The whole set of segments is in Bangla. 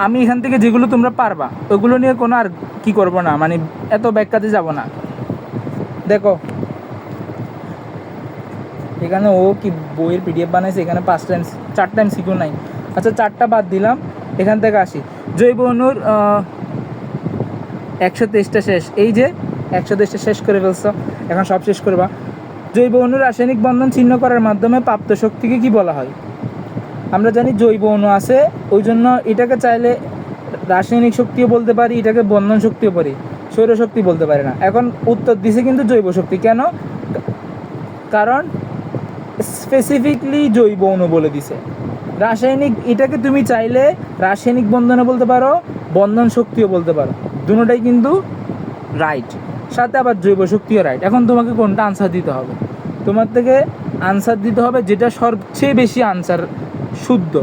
আমি এখান থেকে যেগুলো তোমরা পারবা ওগুলো নিয়ে কোনো আর কি করব না, মানে এত ব্যাখ্যাতে যাব না। দেখো এখানে ও কি বইয়ের পিডিএফ বানাইছে, এখানে 4টা এমসিকিউ নাই। আচ্ছা 4টা বাদ দিলাম, এখান থেকে আসি। জৈব অণুর 123টা শেষ, এই যে 123টা শেষ করে ফেলছো, এখন সব শেষ করবা। জৈব অণুর রাসায়নিক বন্ধন ছিন্ন করার মাধ্যমে প্রাপ্ত শক্তিকে কি বলা হয়? আমরা জানি জৈব অণু আছে, ওই জন্য এটাকে চাইলে রাসায়নিক শক্তিও বলতে পারি, এটাকে বন্ধন শক্তিও পারি, সৌরশক্তি বলতে পারি না। এখন উত্তর দিছে কিন্তু জৈব শক্তি। কেন? কারণ স্পেসিফিকলি জৈব অণু বলে দিছে। রাসায়নিক এটাকে তুমি চাইলে রাসায়নিক বন্ধনও বলতে পারো, বন্ধন শক্তিও বলতে পারো, দুটোটাই কিন্তু রাইট। সাথে আবার জৈব শক্তিও রাইট। এখন তোমাকে কোনটা আনসার দিতে হবে? তোমার থেকে আনসার দিতে হবে যেটা সবচেয়ে বেশি আনসার শুদ্ধ।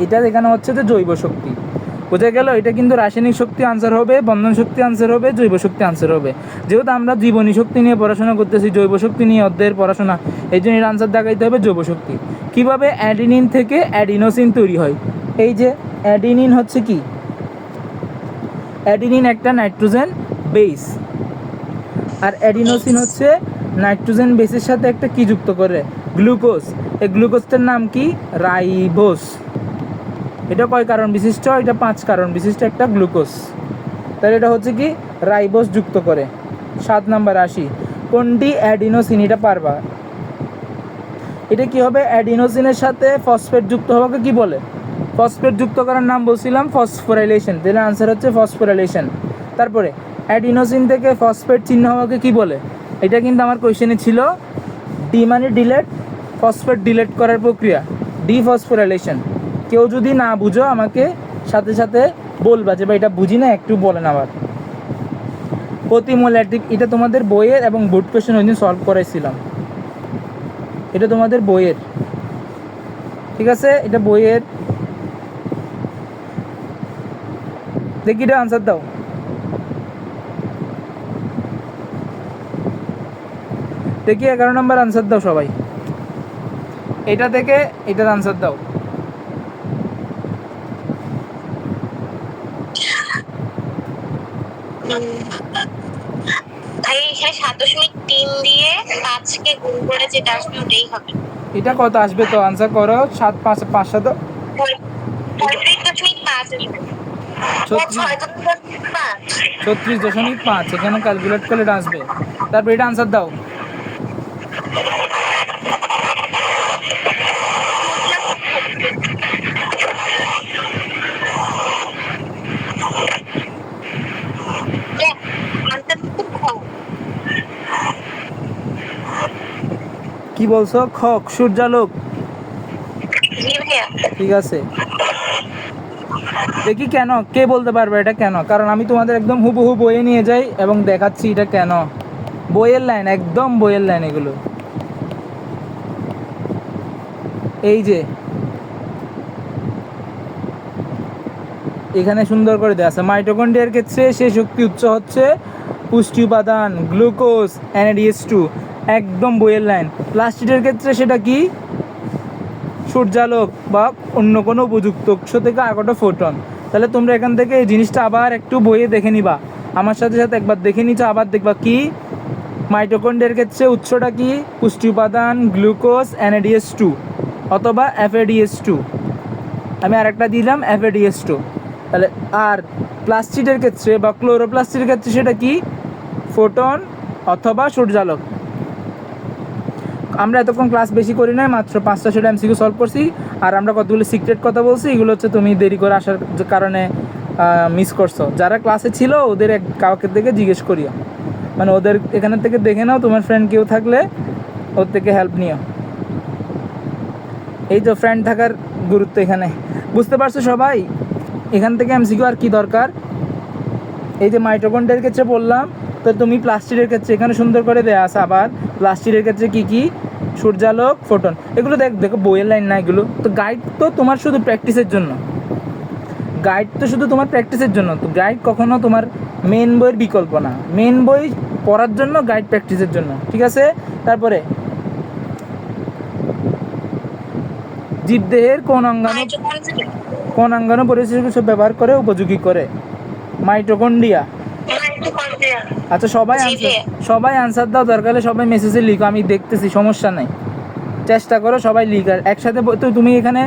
এটা এখানে হচ্ছে যে জৈব শক্তি, বোঝা গেল? এটা কিন্তু রাসায়নিক শক্তি আনসার হবে, বন্ধন শক্তি আনসার হবে, জৈব শক্তি আনসার হবে। যেহেতু আমরা জীবনী শক্তি নিয়ে পড়াশোনা করতেছি, জৈব শক্তি নিয়ে অধ্যায়ের পড়াশোনা, এই জন্য এর আনসার দেখাইতে হবে জৈব শক্তি। কীভাবে অ্যাডিনিন থেকে অ্যাডিনোসিন তৈরি হয়? এই যে অ্যাডিনিন হচ্ছে কি, অ্যাডিনিন একটা নাইট্রোজেন বেস, আর অ্যাডিনোসিন হচ্ছে নাইট্রোজেন বেসের সাথে একটা কি যুক্ত করে? গ্লুকোজ। এই গ্লুকোজটার নাম কি? রাইবোস। এটা কয় কারণ বিশিষ্ট? এটা 5 কারণ বিশিষ্ট একটা গ্লুকোজ। তাহলে এটা হচ্ছে কি রাইবোস যুক্ত করে। 7 নাম্বার আসি, কোনটি অ্যাডিনোসিন? এটা পারবা। এটা কি হবে? অ্যাডিনোসিনের সাথে ফসফেট যুক্ত হওয়াকে কি বলে? ফসফেট যুক্ত করার নাম বলছিলাম ফসফোরাইলেশন। তাহলে আনসার হচ্ছে ফসফোরাইলেশন। তারপরে অ্যাডিনোসিন থেকে ফসফেট চিহ্ন হওয়াকে কি বলে? এটা কিন্তু আমার কোয়েশ্চেনে ছিল। ডি মানে ডিলেট, ফসফেট ডিলেট করার প্রক্রিয়া, ডিফসফোরাইলেশন। কেউ যদি না বুঝো আমাকে সাথে সাথে বলবা যে ভাই এটা বুঝি না, একটু বলেন আবার। প্রতি মোলারিটি, এটা তোমাদের বইয়ের এবং বোর্ড কোয়েশ্চেন ওই দিন সলভ করাইছিলাম। এটা তোমাদের বইয়ের, ঠিক আছে? এটা বইয়ের। দেখি এটা আনসার দাও। দেখি 11 নম্বর আনসার দাও সবাই। এটা থেকে এটার আনসার দাও। এখানে 7.3 দিয়ে 5কে গুণ করে যেটা আসবে ওটাই হবে। এটা কত আসবে তো আনসার করো। 7 5 5 7 36.5 এখানে ক্যালকুলেট করলে এটা আসবে। তারপর এটা আনসার দাও। কি বলছো? খক, সূর্যালোক। ঠিক আছে, দেখি কেন, কে বলতে পারবে এটা কেন? কারণ আমি তোমাদের একদম হুবহু বইয়ে নিয়ে যাই এবং দেখাচ্ছি এটা কেন। বইয়ের লাইন, একদম বইয়ের লাইন এগুলো। এই যে এখানে সুন্দর করে দেওয়া আছে, মাইটোকন্ড্রিয়ার ক্ষেত্রে সে শক্তি উৎস হচ্ছে পুষ্টি উপাদান গ্লুকোজ NADH2, একদম বইয়ের লাইন। প্লাস্টিকের ক্ষেত্রে সেটা কি? সূর্যালোক বা অন্য কোনো উপযুক্ত উৎস থেকে আগত ফোটন। তাহলে তোমরা এখান থেকে এই জিনিসটা আবার একটু বইয়ে দেখে নিবা, আমার সাথে সাথে একবার দেখে নিচ্ছ, আবার দেখবা কি মাইটোকন্ড্রিয়ার ক্ষেত্রে উৎসটা কি? পুষ্টি উপাদান গ্লুকোজ NADH2 অথবা FADH2। আমি আরেকটা দিলাম FADH2। তাহলে আর প্লাস্টিকের ক্ষেত্রে বা ক্লোরোপ্লাস্টের ক্ষেত্রে সেটা কি? ফোটন অথবা সূর্যালোক। আমরা এতক্ষণ ক্লাস বেশি করি নাই, মাত্র 5টা MCQ সলভ করছি। আর আমরা কতগুলো সিক্রেট কথা বলছি, এগুলো হচ্ছে তুমি দেরি করে আসার কারণে মিস করছো। যারা ক্লাসে ছিল ওদের কাউকে থেকে জিজ্ঞেস করিও, মানে ওদের এখানে থেকে দেখে নাও, তোমার ফ্রেন্ড কেউ থাকলে ওর থেকে হেল্প নিও। এই তো ফ্রেন্ড থাকার গুরুত্ব এখানে, বুঝতে পারছো সবাই? এখান থেকে MCQ আর কি দরকার? এই যে মাইটোকন্ড্রিয়ার ক্ষেত্রে বললাম, তো তুমি প্লাস্টিকের ক্ষেত্রে এখানে সুন্দর করে দেওয়া আছে আবার প্লাস্টিকের ক্ষেত্রে কি কি? সূর্যালোক, ফোটন। এগুলো দেখো বইয়ের লাইন না এগুলো তো, গাইড তো তোমার শুধু প্র্যাকটিসের জন্য। গাইড তো শুধু তোমার প্র্যাকটিসের জন্য, তো গাইড কখনো তোমার মেন বইয়ের বিকল্প না। মেন বই পড়ার জন্য, গাইড প্র্যাকটিসের জন্য, ঠিক আছে? তারপরে জীবদেহের কোন অঙ্গাণু পরিবেশের কিছু ব্যবহার করে উপযোগী করে? মাইটোকন্ড্রিয়া। আচ্ছা সবাই আনসার দাও, দরকার হলে সবাই মেসেজে লিখো, আমি দেখতেছি, সমস্যা নাই। চেষ্টা করো সবাই লিখার একসাথে। তো তুমি এখানে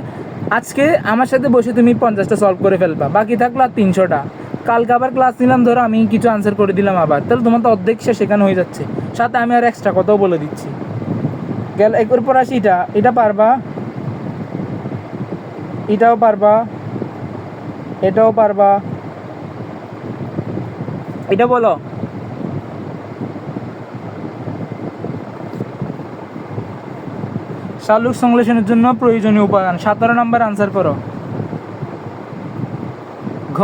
আজকে আমার সাথে বসে তুমি 50টা সলভ করে ফেলবা, বাকি থাকলো আর 300টা। কালকে আবার ক্লাস নিলাম, ধরো আমি কিছু আনসার করে দিলাম আবার, তাহলে তোমার তো অর্ধেক সেখানে হয়ে যাচ্ছে। সাথে আমি আর এক্সট্রা কথাও বলে দিচ্ছি। গেল এরপর আসি, এটা পারবা, এটাও পারবা, এটাও পারবা। এটা বলো। সালোক সংশ্লেষণের জন্য প্রয়োজনীয় উপাদান। 17 নম্বর আনসার করো। ঘ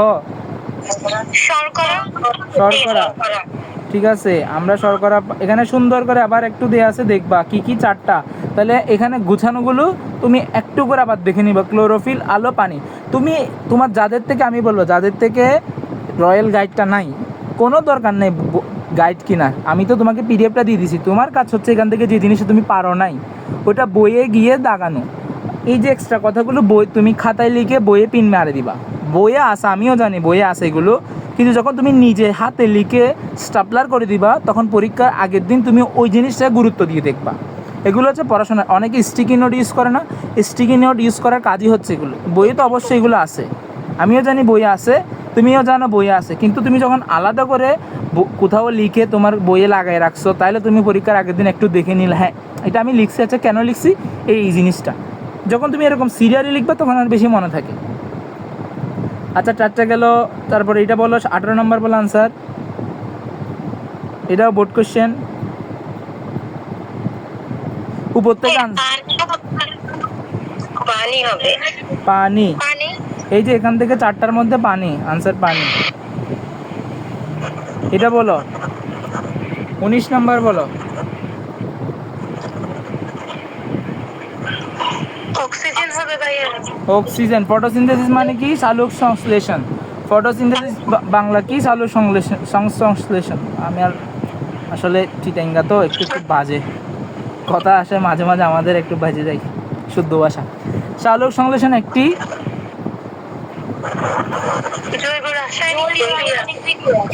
শর্করা। ঠিক আছে, আমরা শর্করা এখানে সুন্দর করে আবার একটু দেয়া আছে, দেখবা কি কি 4টা। তাহলে এখানে গুছানোগুলো তুমি একটু করে আবার দেখে নিবা। ক্লোরোফিল, আলো, পানি। তুমি তোমার যাদের থেকে আমি বলবো, যাদের থেকে রয়্যাল গাইডটা নাই, কোনো দরকার নেই গাইড কিনার। আমি তো তোমাকে পিডিএফটা দিয়ে দিছি, তোমার কাজ হচ্ছে এখান থেকে যে জিনিসটা তুমি পারো নাই ওটা বইয়ে গিয়ে দাগানো। এই যে এক্সট্রা কথাগুলো বই তুমি খাতায় লিখে বইয়ে পিন মারে দিবা। বইয়ে আসে, আমিও জানি বইয়ে আসে এগুলো, কিন্তু যখন তুমি নিজে হাতে লিখে স্টাপলার করে দিবা, তখন পরীক্ষার আগের দিন তুমি ওই জিনিসটা গুরুত্ব দিয়ে দেখবা। এগুলো হচ্ছে পড়াশোনা। অনেকে স্টিকি নোট ইউজ করে না, স্টিকি নোট ইউজ করার কাজই হচ্ছে এগুলো। বইয়ে তো অবশ্যই এগুলো আছে, আমিও জানি বইয়ে আছে, তুমিও জানো বইয়ে আছে, কিন্তু তুমি যখন আলাদা করে কোথাও লিখে তোমার বইয়ে লাগাই রাখছো, তাহলে তুমি পরীক্ষার আগের দিন একটু দেখে নিলে, হ্যাঁ এটা আমি লিখছি, আচ্ছা কেন লিখছি, এই জিনিসটা। যখন তুমি এরকম সিরিয়ালি লিখবে তখন আর বেশি মনে থাকে। আচ্ছা 4টা গেল। তারপরে এটা বলো, 18 নম্বর বলো আনসার। এটাও বোর্ড কোশ্চেন। উপত্যকা পানি। এই যে এখান থেকে 4টার মধ্যে পানি, আনসার পানি। এটা বলো। 19 নম্বর বলো। অক্সিজেন। ফটোসিনথেসিস মানে কি? সালোক সংশ্লেষণ। ফটোসিনথেসিস বাংলা কি? সালোক সংশ্লেষণ। আমি আর আসলে চিটাঙ্গা তো একটু খুব বাজে কথা আসে মাঝে মাঝে, আমাদের একটু বাজে যায় শুদ্ধ ভাষা। সালোক সংশ্লেষণ একটি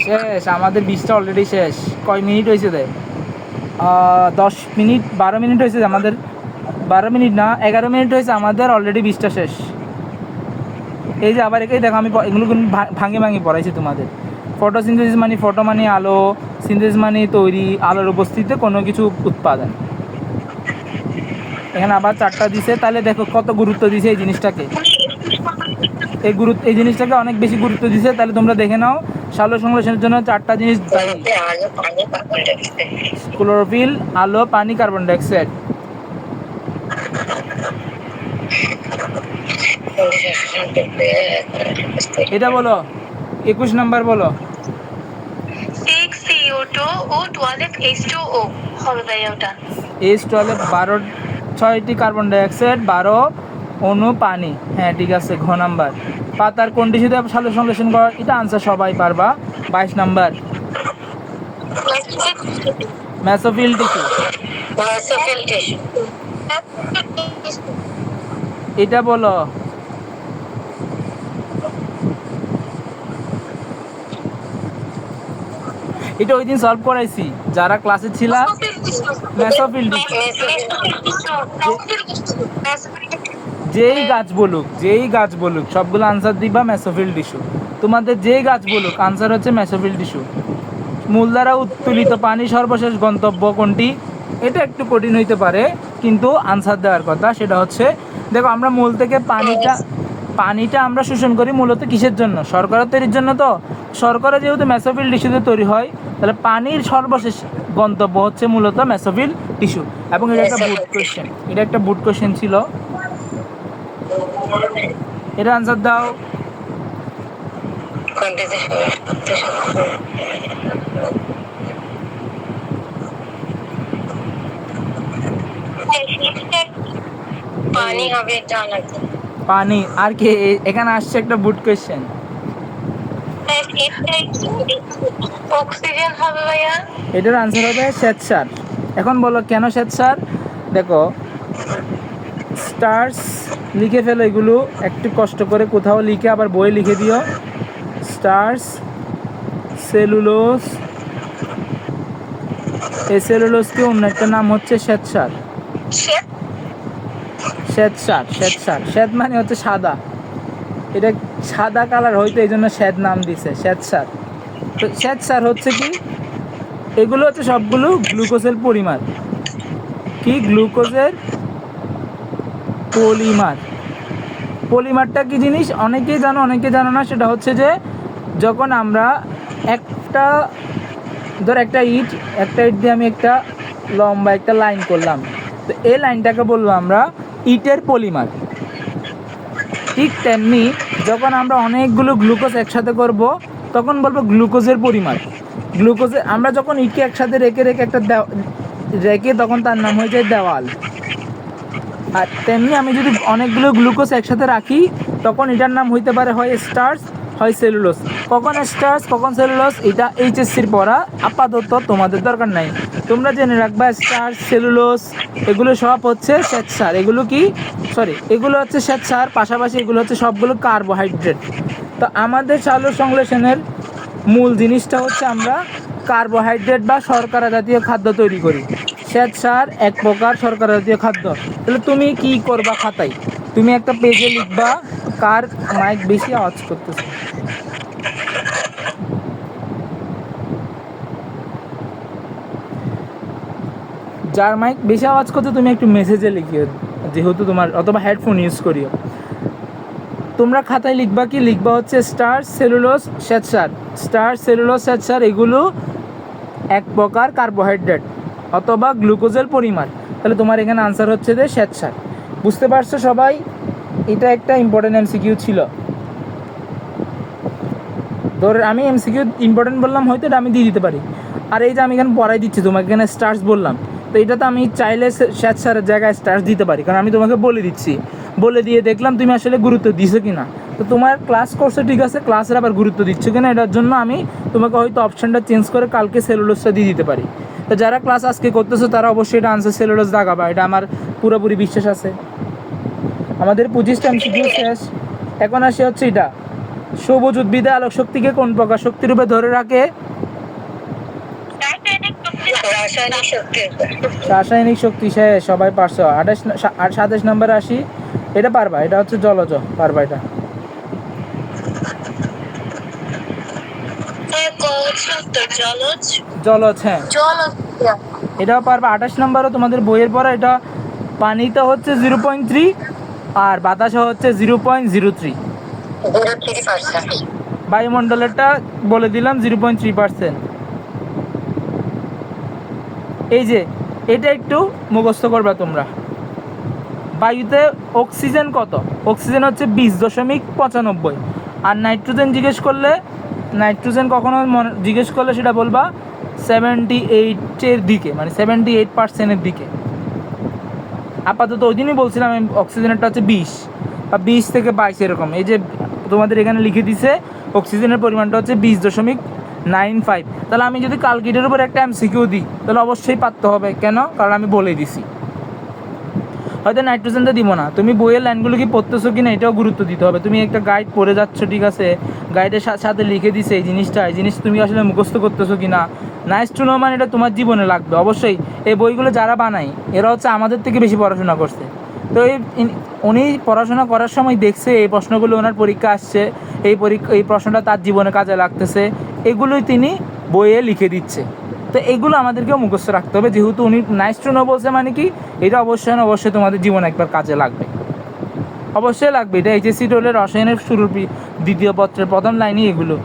শেষ। আমাদের 20টা অলরেডি শেষ। কয় মিনিট হয়েছে দেয়? 10 মিনিট, 12 মিনিট হয়েছে আমাদের। 12 মিনিট না, 11 মিনিট হয়েছে আমাদের, অলরেডি 20টা শেষ। এই যে আবার এটাই দেখো, আমি এগুলো ভাঙে ভাঙে পড়াইছি তোমাদের। ফটোসিনথেসিস মানে, ফটো মানে আলো, সিনথেসিস মানে তৈরি, আলোর উপস্থিতিতে কোনো কিছু উৎপাদন। এখানে আবার 4টা দিছে, তাহলে দেখো কত গুরুত্ব দিছে এই জিনিসটাকে। এই জিনিসটাকে অনেক বেশি গুরুত্ব দিছে। তাহলে তোমরা দেখে নাও, সালোক সংশ্লেষণের জন্য 4টা জিনিস দায়ী: ক্লোরোফিল, আলো, পানি, কার্বন ডাইঅক্সাইড। এটা বলো। 21 নাম্বার বলো। H12 6টি কার্বন ডাইঅক্সাইড, 12 অণু পানি। হ্যাঁ ঠিক আছে, ঘ নাম্বার। পাতার কোন টিস্যুতে সালোক সংশ্লেষণ করা? এটা আনসার সবাই পারবা। 22 নাম্বার। Mesophyll tissue. এটা বলো। এটা ওই দিন সলভ করাইছি যারা ক্লাসে ছিলাম। Mesophyll tissue. যেই গাছ বলুক সবগুলো আনসার দিবা মেসোফিল টিস্যু। তোমাদের যেই গাছ বলুক আনসার হচ্ছে মেসোফিল টিস্যু। মূল দ্বারা উত্তোলিত পানি সর্বশেষ গন্তব্য কোনটি? এটা একটু কঠিন হইতে পারে, কিন্তু আনসার দেওয়ার কথা সেটা হচ্ছে, দেখো আমরা মূল থেকে পানিটা আমরা শোষণ করি মূলত কিসের জন্য? শর্করা তৈরির জন্য। তো শর্করা যেহেতু মেসোফিল টিস্যুতে তৈরি হয়, তাহলে পানির সর্বশেষ গন্তব্য হচ্ছে মূলত মেসোফিল টিস্যু। এবং এটা একটা বুট কোশ্চেন ছিল। এটা আনসার দাও। পানি। আর কি এখানে আসছে একটা বুট কোশ্চেন। অক্সিজেন হবে ভাইয়া। এটার আনসার হবে শ্বেতসার। এখন বলো কেন শ্বেতসার? দেখো স্টার্স লিখে ফেলো, এগুলো একটু কষ্ট করে কোথাও লিখে আবার বই লিখে দিও। স্টার্স, সেলুলোজ, এই সেলুলোজকে অন্য একটা নাম হচ্ছে শ্বেতসার। শ্বেত মানে হচ্ছে সাদা, এটা সাদা কালার হয়তো এই জন্য শ্বেত নাম দিছে শ্বেতসার। তো শ্বেতসার হচ্ছে কি, এগুলো হচ্ছে সবগুলো গ্লুকোজের পরিমাণ। কি? গ্লুকোজের পলিমার। পলিমারটা কি জিনিস অনেকেই জানো অনেকে জানো না, সেটা হচ্ছে যে যখন আমরা একটা একটা ইট দিয়ে আমি একটা লম্বা একটা লাইন করলাম, তো এই লাইনটাকে বলবো আমরা ইটের পলিমার। ঠিক তেমনি যখন আমরা অনেকগুলো গ্লুকোজ একসাথে করব তখন বলবো গ্লুকোজের পরিমাণ। আমরা যখন ইটকে একসাথে রেখে রেখে তখন তার নাম হয়ে যায় দেওয়াল। আর তেমনি আমি যদি অনেকগুলো গ্লুকোজ একসাথে রাখি তখন এটার নাম হইতে পারে হয় স্টার্চ হয় সেলুলোজ। কখন স্টার্চ কখন সেলুলোজ এটা এইচএসসির পড়া, আপাতত তোমাদের দরকার নাই। তোমরা জেনে রাখবা স্টার্চ সেলুলোজ এগুলো সব হচ্ছে শ্বেতসার। এগুলো হচ্ছে শ্বেতসার, পাশাপাশি এগুলো হচ্ছে সবগুলো কার্বোহাইড্রেট। তো আমাদের সালোক সংশ্লেষণের মূল জিনিসটা হচ্ছে আমরা কার্বোহাইড্রেট বা শর্করা জাতীয় খাদ্য তৈরি করি। শ্বেতসার এক প্রকার শর্করা জাতীয় খাদ্য। তাহলে তুমি কি করবা খাতায়, তুমি একটা পেজে লিখবা, কার মাইক বেশি আওয়াজ করতেছে? যার মাইক বেশি আওয়াজ করতে তুমি একটু মেসেজে লিখিও, যেহেতু তোমার, অথবা হেডফোন ইউজ করিও। তোমরা খাতায় লিখবা, কি লিখবা হচ্ছে স্টার্চ সেলুলোজ শ্বেতসার। স্টার্চ সেলুলোজ শ্বেতসার এগুলো এক প্রকার কার্বোহাইড্রেট অথবা গ্লুকোজের পরিমাণ। তাহলে তোমার এখানে আনসার হচ্ছে যে শ্বেতসার। বুঝতে পারছো সবাই? এটা একটা ইম্পর্টেন্ট এমসিকিউ ছিল। ধর আমি এমসিকিউ ইম্পর্টেন্ট বললাম, হয়তো এটা আমি দিয়ে দিতে পারি। আর এই যে আমি এখানে পড়াই দিচ্ছি তোমাকে, এখানে স্টার্চ বললাম, তো এটা তো আমি চাইলে শ্বেতসারের জায়গায় স্টার্চ দিতে পারি, কারণ আমি তোমাকে বলে দিচ্ছি। বলে দিয়ে দেখলাম তুমি আসলে গুরুত্ব দিছো কি না। তো তোমার ক্লাস করছো ঠিক আছে, ক্লাসের আবার গুরুত্ব দিচ্ছ কিনা এটার জন্য আমি তোমাকে হয়তো অপশানটা চেঞ্জ করে কালকে সেলুলোজটা দিয়ে দিতে পারি। তো যারা ক্লাস আজকে করতেছো তারা অবশ্যই এটা আনসার সেলুলোজ দাগাবা, এটা আমার পুরোপুরি বিশ্বাস আছে। আমাদের 25টা এমসিকিউ শেষ। এখন আসে হচ্ছে এটা, সবুজ উদ্ভিদে আলোক শক্তিকে কোন প্রকার শক্তিরূপে ধরে রাখে? রাসায়নিক শক্তি। সবাই পারছো। 27 নম্বরে আসি, এটা পারবা, এটা হচ্ছে জলজ, পারবা এটা। জলজ, হ্যাঁ এটাও পারবা। 28 নম্বরও তোমাদের বইয়ের পড়া। এটা পানিতে হচ্ছে 0.3 আর বাতাসে হচ্ছে 0.03। বায়ুমণ্ডলেরটা বলে দিলাম 0.3%। এই যে এটা একটু মুখস্থ করবা তোমরা। বায়ুতে অক্সিজেন কত? অক্সিজেন হচ্ছে 20.95। আর নাইট্রোজেন জিজ্ঞেস করলে, নাইট্রোজেন কখনো জিজ্ঞেস করলে সেটা বলবা 78-এর দিকে, মানে 78%-এর দিকে। আপাতত ওই দিনই বলছিলাম আমি অক্সিজেনেরটা হচ্ছে 20 বা 20 থেকে 22 এরকম। এই যে তোমাদের এখানে লিখে দিছে অক্সিজেনের পরিমাণটা হচ্ছে 20.95। তাহলে আমি যদি কালকিটের উপর একটা এমসিকিউ দিই তাহলে অবশ্যই পারতে হবে। কেন? কারণ আমি বলে দিছি। হয়তো নাইট্রোজেনটা দিব না, তুমি বইয়ের লাইনগুলো কি পড়তেছো কি না এটাও গুরুত্ব দিতে হবে। তুমি একটা গাইড পড়ে যাচ্ছ ঠিক আছে, গাইডের সাথে লিখে দিছে এই জিনিস তুমি আসলে মুখস্থ করতেছো কি না। নাইস টু নো, মানে এটা তোমার জীবনে লাগবে অবশ্যই। এই বইগুলো যারা বানায় এরা হচ্ছে আমাদের থেকে বেশি পড়াশোনা করছে। তো উনি পড়াশোনা করার সময় দেখছে এই প্রশ্নগুলো ওনার পরীক্ষা আসছে, এই প্রশ্নটা তার জীবনে কাজে লাগতেছে, এগুলোই তিনি বইয়ে লিখে দিচ্ছে। তো এগুলো আমাদেরকেও মুখস্থ রাখতে হবে, যেহেতু উনি নাইস টু নো বলছে, মানে কি এটা অবশ্যই তোমাদের জীবনে একবার কাজে লাগবে, অবশ্যই লাগবে। এটা এইচএসসি টোলের রসায়নের শুরুর দ্বিতীয় পত্রের প্রথম লাইনই এগুলো।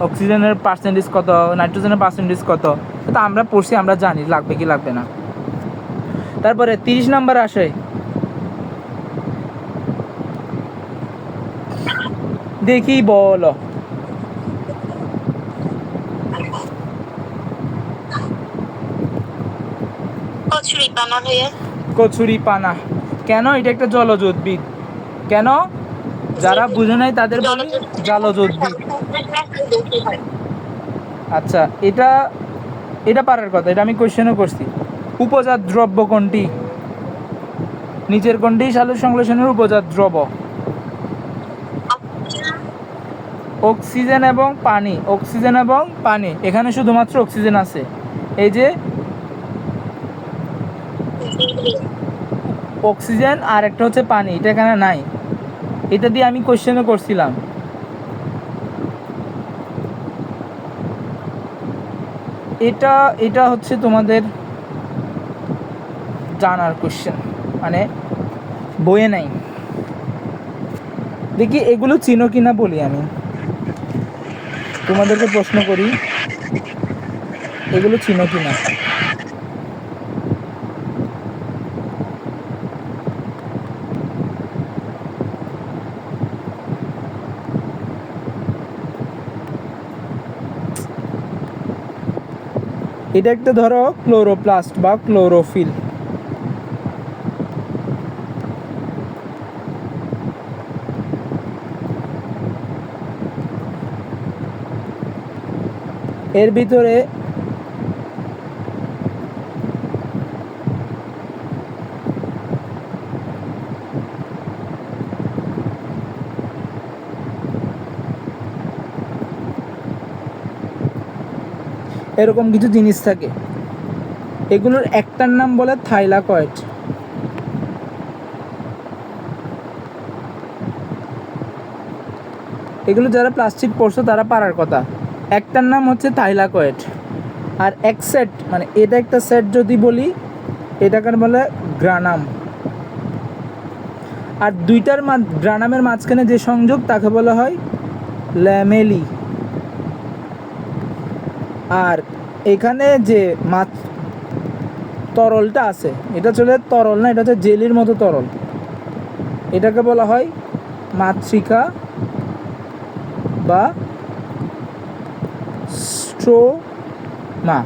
অক্সিজেনের পার্সেন্টেজ কত, নাইট্রোজেনের পার্সেন্টেজ কত, তো আমরা পড়ছি, আমরা জানি লাগবে কি লাগবে না। তারপরে 30 নম্বর আসে, দেখি বলো। কচুরি পানা। কেন? এটা একটা জলজ উদ্ভিদ। কেন? যারা বুঝে নাই তাদের বলি জলজ উদ্ভিদ। আচ্ছা, এটা পারার কথা, এটা আমি কোশ্চেনও করছি। উপজাত দ্রব্য কোনটি? নিচের কোনটি সালোক সংশ্লেষণের উপজাত দ্রব? অক্সিজেন এবং পানি। অক্সিজেন এবং পানি, এখানে শুধুমাত্র অক্সিজেন আছে। এই যে অক্সিজেন আর একটা হচ্ছে পানি, এটা এখানে নাই। এটা দিয়ে আমি কোশ্চেনও করছিলাম। এটা এটা হচ্ছে তোমাদের জানার কোশ্চেন, মানে বইয়ে নাই। দেখি এগুলো চিনো কিনা বলি, আমি তোমাদেরকে প্রশ্ন করি, এগুলো চিনো কিনা। এটা একটা ধরো ক্লোরোপ্লাস্ট বা ক্লোরোফিল। এর ভিতরে এরকম কিছু জিনিস থাকে, এগুলোর একটার নাম বলে থাইলাকয়েড। এগুলো যারা প্লাস্টিক পড়ছো তারা পারার কথা। একটার নাম হচ্ছে থাইলাকয়েড, আর এক সেট, মানে এটা একটা সেট যদি বলি, এটাকে বলে গ্রানাম। আর দুইটার গ্রানামের মাঝখানে যে সংযোগ তাকে বলা হয় ল্যামেলি। আর এখানে যে তরলটা আছে, এটা চলে তরল না, এটা হচ্ছে জেলির মতো তরল, এটাকে বলা হয় মাতৃকা বা স্ট্রোমা।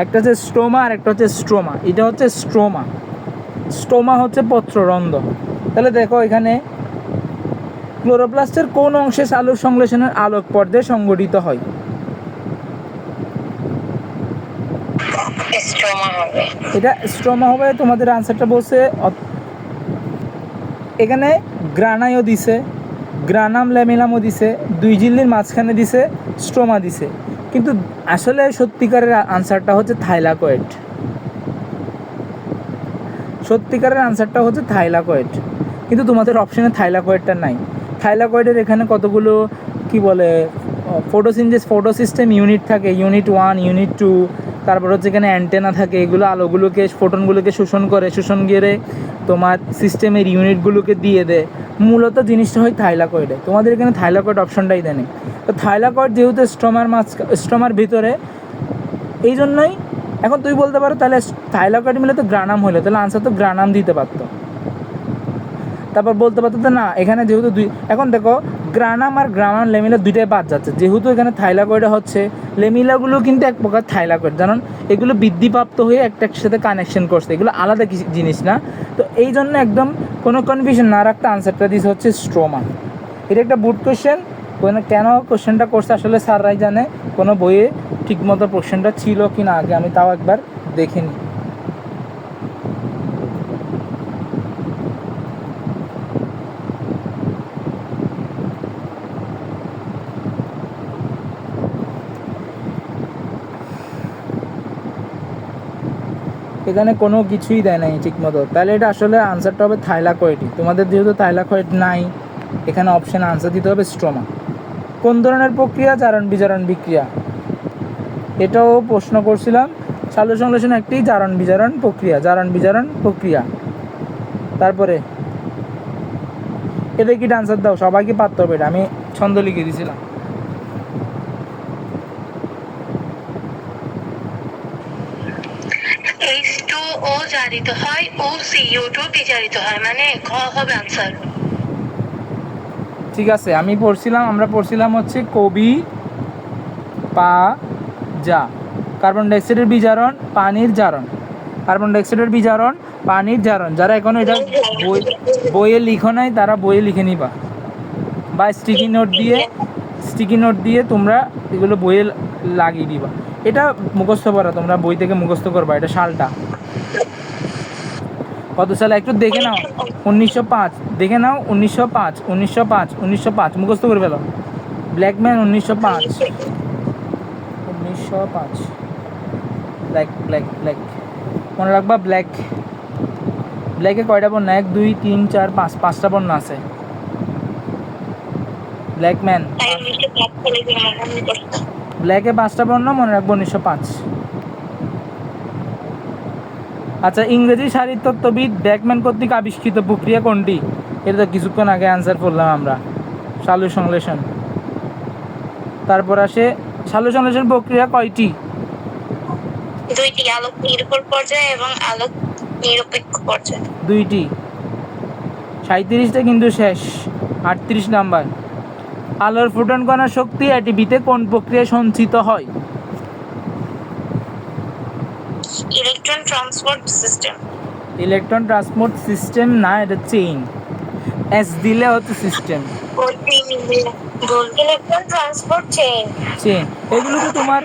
একটা হচ্ছে স্টোমা আর একটা হচ্ছে স্ট্রোমা। এটা হচ্ছে স্ট্রোমা, স্টোমা হচ্ছে পত্ররন্ধ্র। তাহলে দেখো এখানে ক্লোরোপ্লাস্টের কোন অংশে সালোক সংশ্লেষণের আলোক পর্যায় সংঘটিত হয়? এটা স্ট্রোমা হবে। তোমাদের আনসারটা বলছে এখানে গ্রানাইও দিছে, গ্রানাম ল্যামিলামও দিছে, দুই ঝিল্লির মাঝখানে দিছে স্ট্রোমা দিছে, কিন্তু আসলে সত্যিকারের আনসারটা হচ্ছে থাইলাকয়েড। সত্যিকারের আনসারটা হচ্ছে থাইলাকয়েড, কিন্তু তোমাদের অপশনে থাইলাকয়েডটা নাই। থাইলাকয়েডের এখানে কতগুলো কি বলে ফটোসিস্টেম ইউনিট থাকে, ইউনিট 1, ইউনিট 2, তারপর হচ্ছে এখানে অ্যান্টেনা থাকে, এগুলো আলোগুলোকে ফোটনগুলোকে শোষণ করে, শোষণ গিয়ে তোমার সিস্টেমের ইউনিটগুলোকে দিয়ে দেয়। মূলত জিনিসটা হয় থাইলাকয়েডে। তোমাদের এখানে থাইলাকয়েড অপশনটাই দেয়নি। তো থাইলাকয়েড যেহেতু স্ট্রোমার ভিতরে, এই জন্যই এখন তুই বলতে পারো তাহলে থাইলাকয়েড মিলে তো গ্রানাম হলো, তাহলে আনসার তো গ্রানাম দিতে পারতো। তারপর বলতে পারতো না, এখানে যেহেতু দুই, এখন দেখো গ্রানাম আর গ্রানাম লেমিলা দুইটাই বাদ যাচ্ছে, যেহেতু এখানে থাইলাকয়েডে হচ্ছে। লেমিলাগুলো কিন্তু এক প্রকার থাইলাকয়েড, জানেন, এগুলো বৃদ্ধিপ্রাপ্ত হয়ে একটার সাথে কানেকশন করছে, এগুলো আলাদা জিনিস না। তো এই জন্য একদম কোনো কনফিউশন না রাখতে আনসারটা দিয়েছে হচ্ছে স্ট্রোমা। এটা একটা বুট কোশ্চেন, কেন কোশ্চেনটা করছে আসলে স্যাররাই জানে, কোনো বইয়ে ঠিকমতো কোশ্চেনটা ছিল কি না আগে আমি তাও একবার দেখে নিই। এখানে কোনো কিছুই দেয় নাই ঠিক মতো, তাহলে এটা আসলে আনসারটা হবে থাইলাকয়েডই। তোমাদের যেহেতু থাইলাকয়েড নাই, এখানে অপশানে আনসার দিতে হবে স্ট্রোমা। কোন ধরনের প্রক্রিয়া? জারণ বিজারণ বিক্রিয়া। এটাও প্রশ্ন করছিলাম। সালোক সংশ্লেষণ একটি জারণ বিজারণ প্রক্রিয়া, জারণ বিজারণ প্রক্রিয়া। তারপরে এটা কি আনসার দাও, সবাইকে পারতে হবে, এটা আমি ছন্দ লিখে দিয়েছিলাম। H2O জারিত হয় ও CO2 বিজারিত হয়, মানে খ হবে আনসার। ঠিক আছে, আমরা পড়ছিলাম হচ্ছে কবি পা যা, কার্বন ডাইঅক্সাইডের বিজারণ, পানির জারণ, কার্বন ডাইঅক্সাইডের বিজারণ, পানির জারণ। যারা এখনো এটা বইয়ে লিখো নাই তারা বইয়ে লিখে নিবা, বা স্টিকি নোট দিয়ে তোমরা এগুলো বইয়ে লাগিয়ে দিবা। এটা মুখস্থ করা, তোমরা বই থেকে মুখস্থ করবা, এটা সালটা। কত সালে একটু দেখে নাও? 1905 দেখে নাও। 1905 1905 1905 মুখস্থ করে ফেলো। ব্ল্যাকম্যান 1905 1905 ব্ল্যাক ব্ল্যাক ব্ল্যাক মনে রাখবা। ব্ল্যাক ব্ল্যাকে কয়টা বর্ণ? 1 2 3 4 5 5টা বর্ণ আছে ব্ল্যাকম্যান। তাই 1905 সালে জন্মগ্রহণ করছে। ব্ল্যাকে 5টা বর্ণ মনে রাখবো 1905। আচ্ছা, ইংরেজি শারীরতত্ত্ববিদ ব্র্যাকম্যান কর্তৃক আবিষ্কৃত প্রক্রিয়া কোনটি? এটা তো কিছুক্ষণ আগে অ্যান্সার করলাম আমরা, সালোক সংশ্লেষণ। তারপর আসে সালোক সংশ্লেষণ প্রক্রিয়া কয়টি? দুইটি, আলোক নির্ভর পর্যায় এবং আলোক নিরপেক্ষ পর্যায়। দুইটি। 37টা কিন্তু শেষ। 38 নাম্বার। আলোর ফোটন কণার শক্তি এটিপিতে কোন প্রক্রিয়ায় সঞ্চিত হয়? Electron transport system. Electron transport system না, এটা চেইন। এস দিলে হচ্ছে system. Electron transport chain. Chain. এগুলো তো তোমার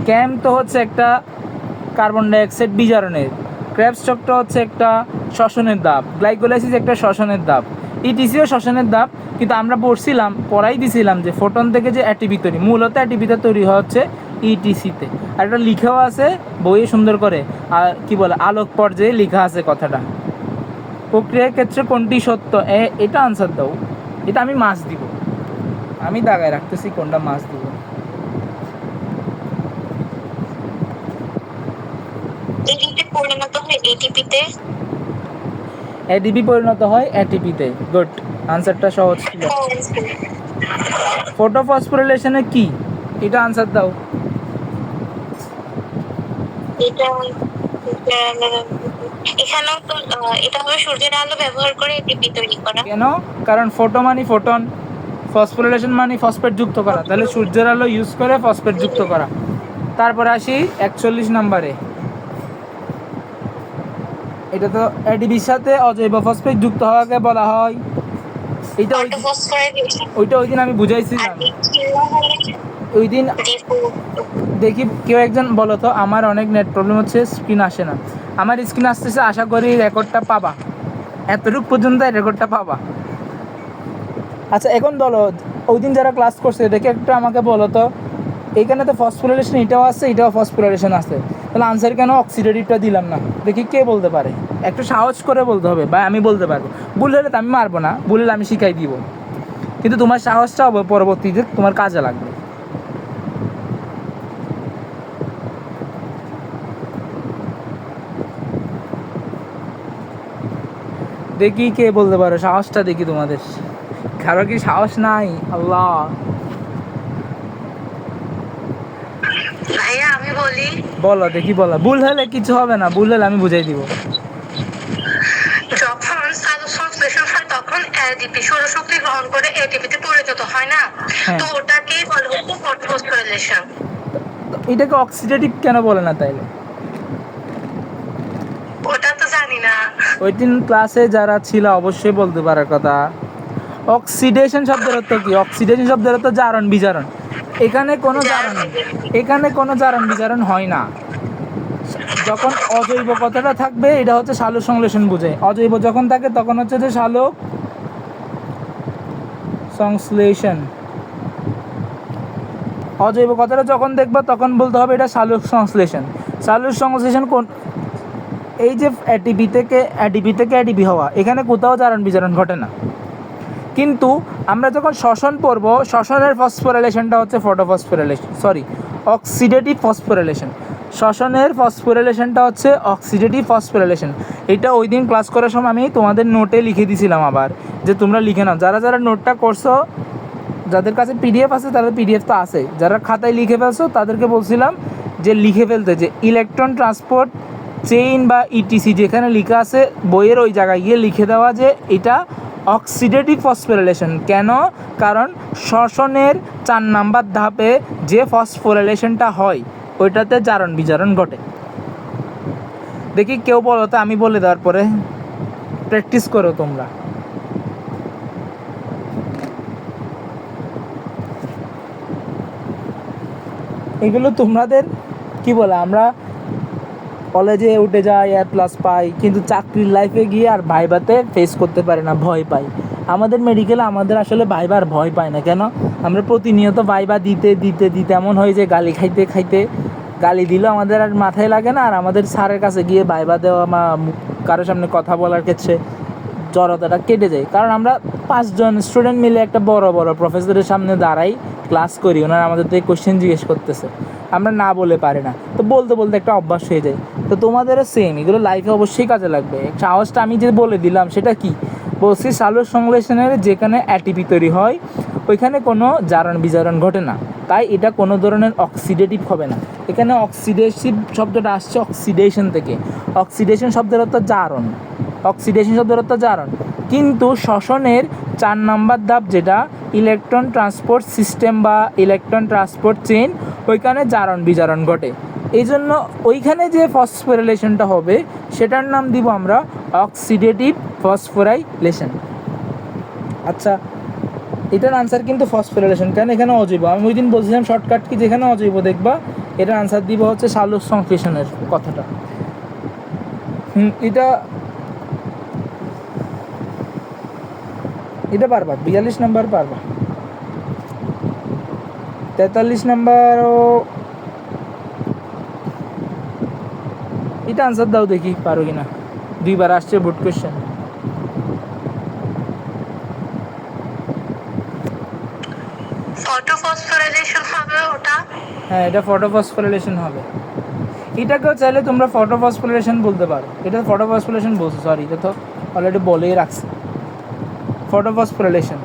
ক্যাম্প তো হচ্ছে একটা কার্বন ডাইঅক্সাইড বিজারণের, ক্র্যাবস্টকটা হচ্ছে একটা শ্বসনের ধাপ, গ্লাইকোলাইসিস একটা শ্বসনের ধাপ, ইটিসিও শ্বসনের ধাপ। কিন্তু আমরা পড়াই দিছিলাম যে ফোটন থেকে যে অ্যাটিপি তৈরি, মূলত অ্যাটিপিটা তৈরি হচ্ছে ইটিসিতে। আর এটা লিখাও আছে বইয়ে সুন্দর করে, আর কি বলে আলোক পর্যায়ে লেখা আছে কথাটা। প্রক্রিয়ার ক্ষেত্রে কোনটি সত্য? এটা আনসার দাও। এটা আমি মাস দিব, আমি দাগায় রাখতেছি কোনটা মাস দিব। এটিপি পরিণত হয় এটিপিতে। এডিপি পরিণত হয় এটিপিতে। গুড, আনসারটা সহজ ছিল। ফটোফসফোরিলেশনে কি? এটা আনসার দাও। এটা এখানেও তো এটা হবে সূর্যের আলো ব্যবহার করে এটিপি তৈরি করা। কেন? কারণ ফটো মানে ফোটন, ফসফোরিলেশন মানে ফসফেট যুক্ত করা, তাহলে সূর্যের আলো ইউজ করে ফসফেট যুক্ত করা। তারপরে আসি 41 নম্বরে। এটা তো এডিপির সাথে অজৈব ফসফেট যুক্ত হওয়াকে বলা হয়, এটা ওইটা ওই দিন আমি বুঝাইছিলাম। ওই দিন দেখি কেউ একজন বলো তো, আমার অনেক নেট প্রবলেম হচ্ছে, স্ক্রিন আসে না। আমার স্ক্রিন আসতেছে, আশা করি রেকর্ডটা পাবা, এতটুকু পর্যন্ত রেকর্ডটা পাবা। আচ্ছা এখন বলো, ওই দিন যারা ক্লাস করছে দেখে একটা আমাকে বলো তো, এইখানে তো ফসফোরিলেশন এটাও আছে, এটাও ফসফোরিলেশন আছে, তাহলে আনসার কেন অক্সিডেটিভটা দিলাম না? দেখি কে বলতে পারে, একটু সাহস করে বলতে হবে, বা আমি বলতে পারবো। ভুল হলে তো আমি মারবো না, ভুল হলে আমি শিখাই দিব, কিন্তু তোমার সাহসটা হবে পরবর্তীতে তোমার কাজে লাগবে। দেখি কে বলতে পারো, সাহসটা দেখি তোমাদের, কারো কি সাহস নাই? আল্লাহ। ভাইয়া আমি বলি, বলো দেখি, বলো। ভুল হলে কিছু হবে না, ভুল হলে আমি বুঝাই দিব। যখন সালোক সংশ্লেষণ হয় তখন এডিপি সৌরশক্তি গ্রহণ করে এটিপিতে পরিণত হয় না, হ্যাঁ। তো ওটাকেই বলা হচ্ছে ফসফোরিলেশন। এটাকে অক্সিডেটিভ কেন বলে না তাইলে? ওটা তো জানি না। ওই দিন ক্লাসে যারা ছিল অবশ্যই বলতে পারার কথা। অক্সিডেশন শব্দের অর্থ কি? অক্সিডেশন শব্দের অর্থ জারণ বিজারণ। এখানে কোনো জারণ, এখানে কোনো জারণ বিজারণ হয় না। যখন অজৈব কথাটা থাকবে এটা হচ্ছে সালোক সংশ্লেষণ বোঝায়। অজৈব যখন থাকে তখন হচ্ছে যে সালোক সংশ্লেষণ। অজৈব কথাটা যখন দেখবা তখন বলতে হবে এটা সালোক সংশ্লেষণ। সালোক সংশ্লেষণ কোন? এই যে এটিপি থেকে এডিপি হওয়া, এখানে কোথাও জারণ বিজারণ ঘটে না। কিন্তু আমরা যখন শ্বসন পড়ব, শ্বসনের ফসফোরিলেশনটা হচ্ছে অক্সিডেটিভ ফসফোরিলেশন। শ্বসনের ফসফোরিলেশনটা হচ্ছে অক্সিডেটিভ ফসফোরিলেশন। এটা ওই দিন ক্লাস করার সময় আমি তোমাদের নোটে লিখে দিয়েছিলাম, আবার যে তোমরা লিখে নাও। যারা যারা নোটটা করছো, যাদের কাছে পিডিএফ আছে তাদের পিডিএফ তো আছে, যারা খাতায় লিখে ফেলছো তাদেরকে বলছিলাম যে লিখে ফেলতে, যে ইলেকট্রন ট্রান্সপোর্ট চেইন বা ইটিসি যেখানে লেখা আছে বইয়ের ওই জায়গায় গিয়ে লিখে দেওয়া যে এটা অক্সিডেটিভ ফসফোরিলেশন। কেন? কারণ শ্বসনের 4 নাম্বার ধাপে যে ফসফোরিলেশনটা হয় ওইটাতে জারণ বিজারণ ঘটে। দেখি কেউ বলো তো, আমি বলে দেওয়ার পরে প্র্যাকটিস করো তোমরা। এগুলো তোমাদের কি বলে, আমরা কলেজে উঠে যায় A+ পাই, কিন্তু চাকরির লাইফে গিয়ে আর ভাইভাতে ফেস করতে পারে না, ভয় পাই। আমাদের মেডিকেলে আমাদের আসলে ভাইবা আর ভয় পায় না কেন? আমরা প্রতিনিয়ত ভাইবা দিতে দিতে দিতে এমন হয় যে গালি খাইতে খাইতে, গালি দিলেও আমাদের আর মাথায় লাগে না, আর আমাদের স্যারের কাছে গিয়ে ভাইবা দেওয়া বা কারোর সামনে কথা বলার ক্ষেত্রে জড়তাটা কেটে যায়। কারণ আমরা 5 জন স্টুডেন্ট মিলে একটা বড় বড় প্রফেসরের সামনে দাঁড়াই, ক্লাস করি, ওনারা আমাদের থেকে কোশ্চেন জিজ্ঞেস করতেছে, আমরা না বলে পারি না, তো বলতে বলতে একটা অভ্যাস হয়ে যায়। তো তোমাদেরও সেম, এগুলো লাইফে অবশ্যই কাজে লাগবে। সাহসটা আমি যে বলে দিলাম সেটা কি বলছি, সালোক সংশ্লেষণের যেখানে অ্যাটিপি তৈরি হয় ওইখানে কোনো জারণ বিজারণ ঘটে না, তাই এটা কোনো ধরনের অক্সিডেটিভ হবে না। এখানে অক্সিডেটিভ শব্দটা আসছে অক্সিডেশন থেকে। অক্সিডেশন শব্দের অর্থ জারণ, অক্সিডেশন শব্দের অর্থ জারণ। কিন্তু শ্বসনের 4 নম্বর ধাপ যেটা ইলেকট্রন ট্রান্সপোর্ট সিস্টেম বা ইলেকট্রন ট্রান্সপোর্ট চেইন, ওইখানে জারণ বিজারণ ঘটে। এই জন্য ওইখানে যে ফসফোরিলেশনটা হবে সেটার নাম দিব আমরা অক্সিডেটিভ ফসফোরাইলেশন। আচ্ছা, এটার আনসার কিন্তু ফসফোরিলেশন, কেন এখানে অজৈব। আমি ওই দিন বলছিলাম শর্টকাট কি, যেখানে অজৈব দেখবা এটার আনসার দিব হচ্ছে সালোক সংশ্লেষণের কথাটা। এটা এটা পারবা, 42 নম্বর পারবা। 43 নম্বরও এটা আনসার দাও দেখি পারো কিনা, 2বার আসছে বোর্ড কোয়েশ্চেন। ফটোফসফোরাইলেশন হবে ওটা। হ্যাঁ, এটা ফটোফসফোরিলেশন হবে। এটাকেও চাইলে তোমরা ফটোফসফোরিলেশন বলতে পারো, এটা ফটোফসফোরিলেশন বলছো, সরি, এটা তো অলরেডি বলেই রাখছে ফটোফসফোরিলেশন।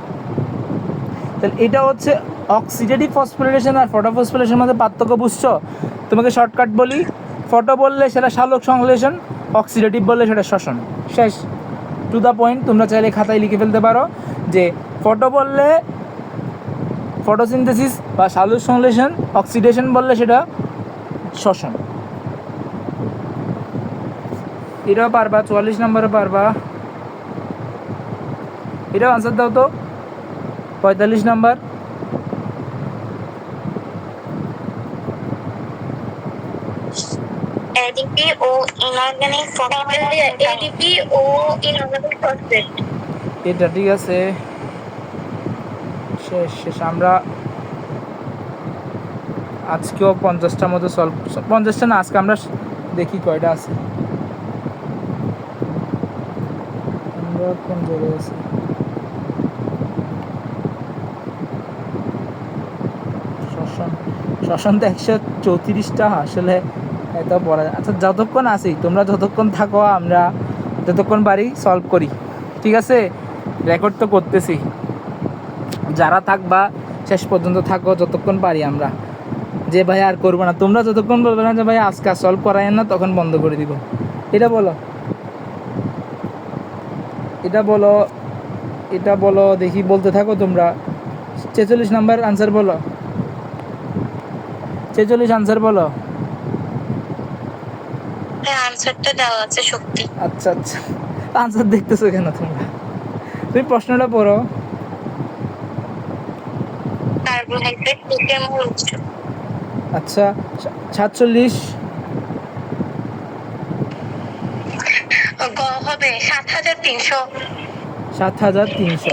তাহলে এটা হচ্ছে অক্সিডেটিভ ফসফোরিলেশন আর ফটোফসফোরিলেশনের মধ্যে পার্থক্য বুঝছো? তোমাকে শর্টকাট বলি, ফটো বললে সেটা সালোক সংশ্লেষণ, অক্সিডেটিভ বললে সেটা শ্বসন। শেষ, টু দ্য পয়েন্ট। তোমরা চাইলে খাতায় লিখে ফেলতে পারো যে ফটো বললে ফটোসিনথেসিস বা সালোক সংশ্লেষণ, অক্সিডেশন বললে সেটা শ্বসন। এটাও পারবা, 44 নম্বরে পারবা। এটাও আনসার দাও তো, 45 নম্বর। এডিপি ও ইনঅর্গানিক ফসফেট, এডিপি ও ইনঅর্গানিক ফসফেট। এটা ঠিক আছে, শেষ শেষ। আমরা আজকেও 50টার মতো সলভ, 50টা না, আজকে আমরা দেখি কয়টা আছে। আমরা কোন জায়গায় আছি? শ্বসন, শ্বসন তো 134টা, আসলে এত পড়া। আচ্ছা, যতক্ষণ আছি তোমরা যতক্ষণ থাকো, আমরা যতক্ষণ পারি সলভ করি, ঠিক আছে? রেকর্ড তো করতেছি, যারা থাকবা শেষ পর্যন্ত থাকো যতক্ষণ পারি আমরা। যে ভাই আর করবো না, তোমরা যতক্ষণ বলবে না যে ভাই আজকে সলভ করায় না, তখন বন্ধ করে দিব। এটা বলো, এটা বলো, এটা বলো দেখি, বলতে থাকো তোমরা। 46 নম্বর আনসার বলো, 46 আনসার বলো। আনসারটা দেওয়া আছে শক্তি। আচ্ছা আচ্ছা, আনসার দেখতেছো কেন তোমরা? তুমি প্রশ্নটা পড়ো। কার্বোহাইড্রেট থেকে মূল উৎস। আচ্ছা, 47। গ হবে 7300। 7300,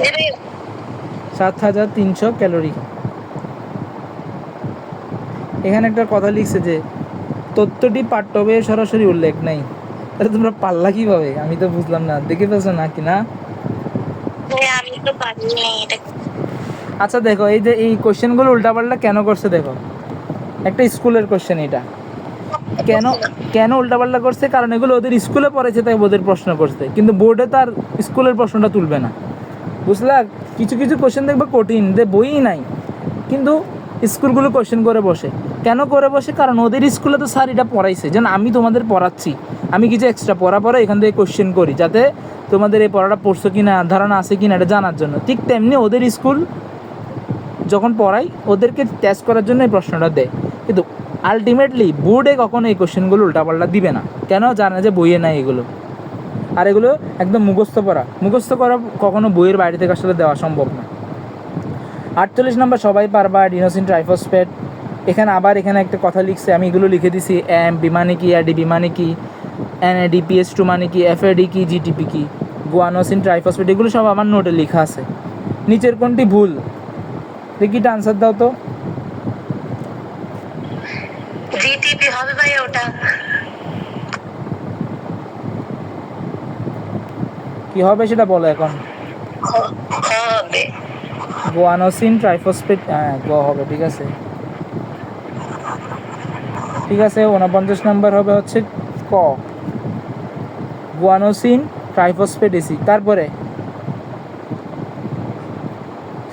7300 ক্যালোরি। এখানে একটা কথা লিখছে যে তথ্যটি পাঠ্য বইয়ে সরাসরি উল্লেখ নাই। তাহলে তোমরা পারলা কিভাবে? আমি তো বুঝলাম না, দেখে ফেলছো নাকি না? আমি তো পারি না এটা। আচ্ছা দেখো, এই যে এই কোশ্চেনগুলো উল্টাপাল্টা কেন করছে দেখো, একটা স্কুলের কোশ্চেন এটা। কেন কেন উল্টাপাল্টা করছে? কারণ এগুলো ওদের স্কুলে পড়েছে, তাই ওদের প্রশ্ন করছে, কিন্তু বোর্ডে তার স্কুলের প্রশ্নটা তুলবে না, বুঝলা? কিছু কিছু কোশ্চেন দেখবে কঠিন, যে বইই নাই, কিন্তু স্কুলগুলো কোশ্চেন করে বসে। কেন করে বসে? কারণ ওদের স্কুলে তো স্যার এটা পড়াইছে, যেন আমি তোমাদের পড়াচ্ছি, আমি কিছু এক্সট্রা পড়া এখান থেকে কোশ্চেন করি, যাতে তোমাদের এই পড়াটা পড়ছো কি না, ধারণা আছে কি না এটা জানার জন্য। ঠিক তেমনি ওদের স্কুল যখন পড়াই, ওদেরকে টেস্ট করার জন্য এই প্রশ্নটা দেয়, কিন্তু আলটিমেটলি বোর্ডে কখনো এই কোশ্চেনগুলো উল্টাপাল্টা দিবে না। কেন? জানে যে বইয়ে নাই এগুলো, আর এগুলো একদম মুখস্থ করা কখনো বইয়ের বাইরে থেকে আসলে দেওয়া সম্ভব না। 48 নম্বর সবাই পারবা, ডিনোসিন ট্রাইফসফেট। এখানে আবার এখানে একটা কথা লিখছে, আমি এগুলো লিখে দিছি। এমবি মানে কি, এডিবি মানে কি, NADPH2 মানে কি, FAD কি, জিটিপি কি, গুয়ানোসিন ট্রাইফসফেট, এগুলো সব আমার নোটে লেখা আছে। নিচের কোনটি ভুল দেখি, এটা আনসার দাও তো। জিটিপি হবে ভাই ওটা। কি হবে সেটা বলো এখন। হবে গুয়ানোসিন ট্রাইফসফেট, হ্যাঁ গ হবে, ঠিক আছে ঠিক আছে। 49 নম্বর হবে হচ্ছে ক, গুয়ানোসিন ট্রাইফসফেট এসি। তারপরে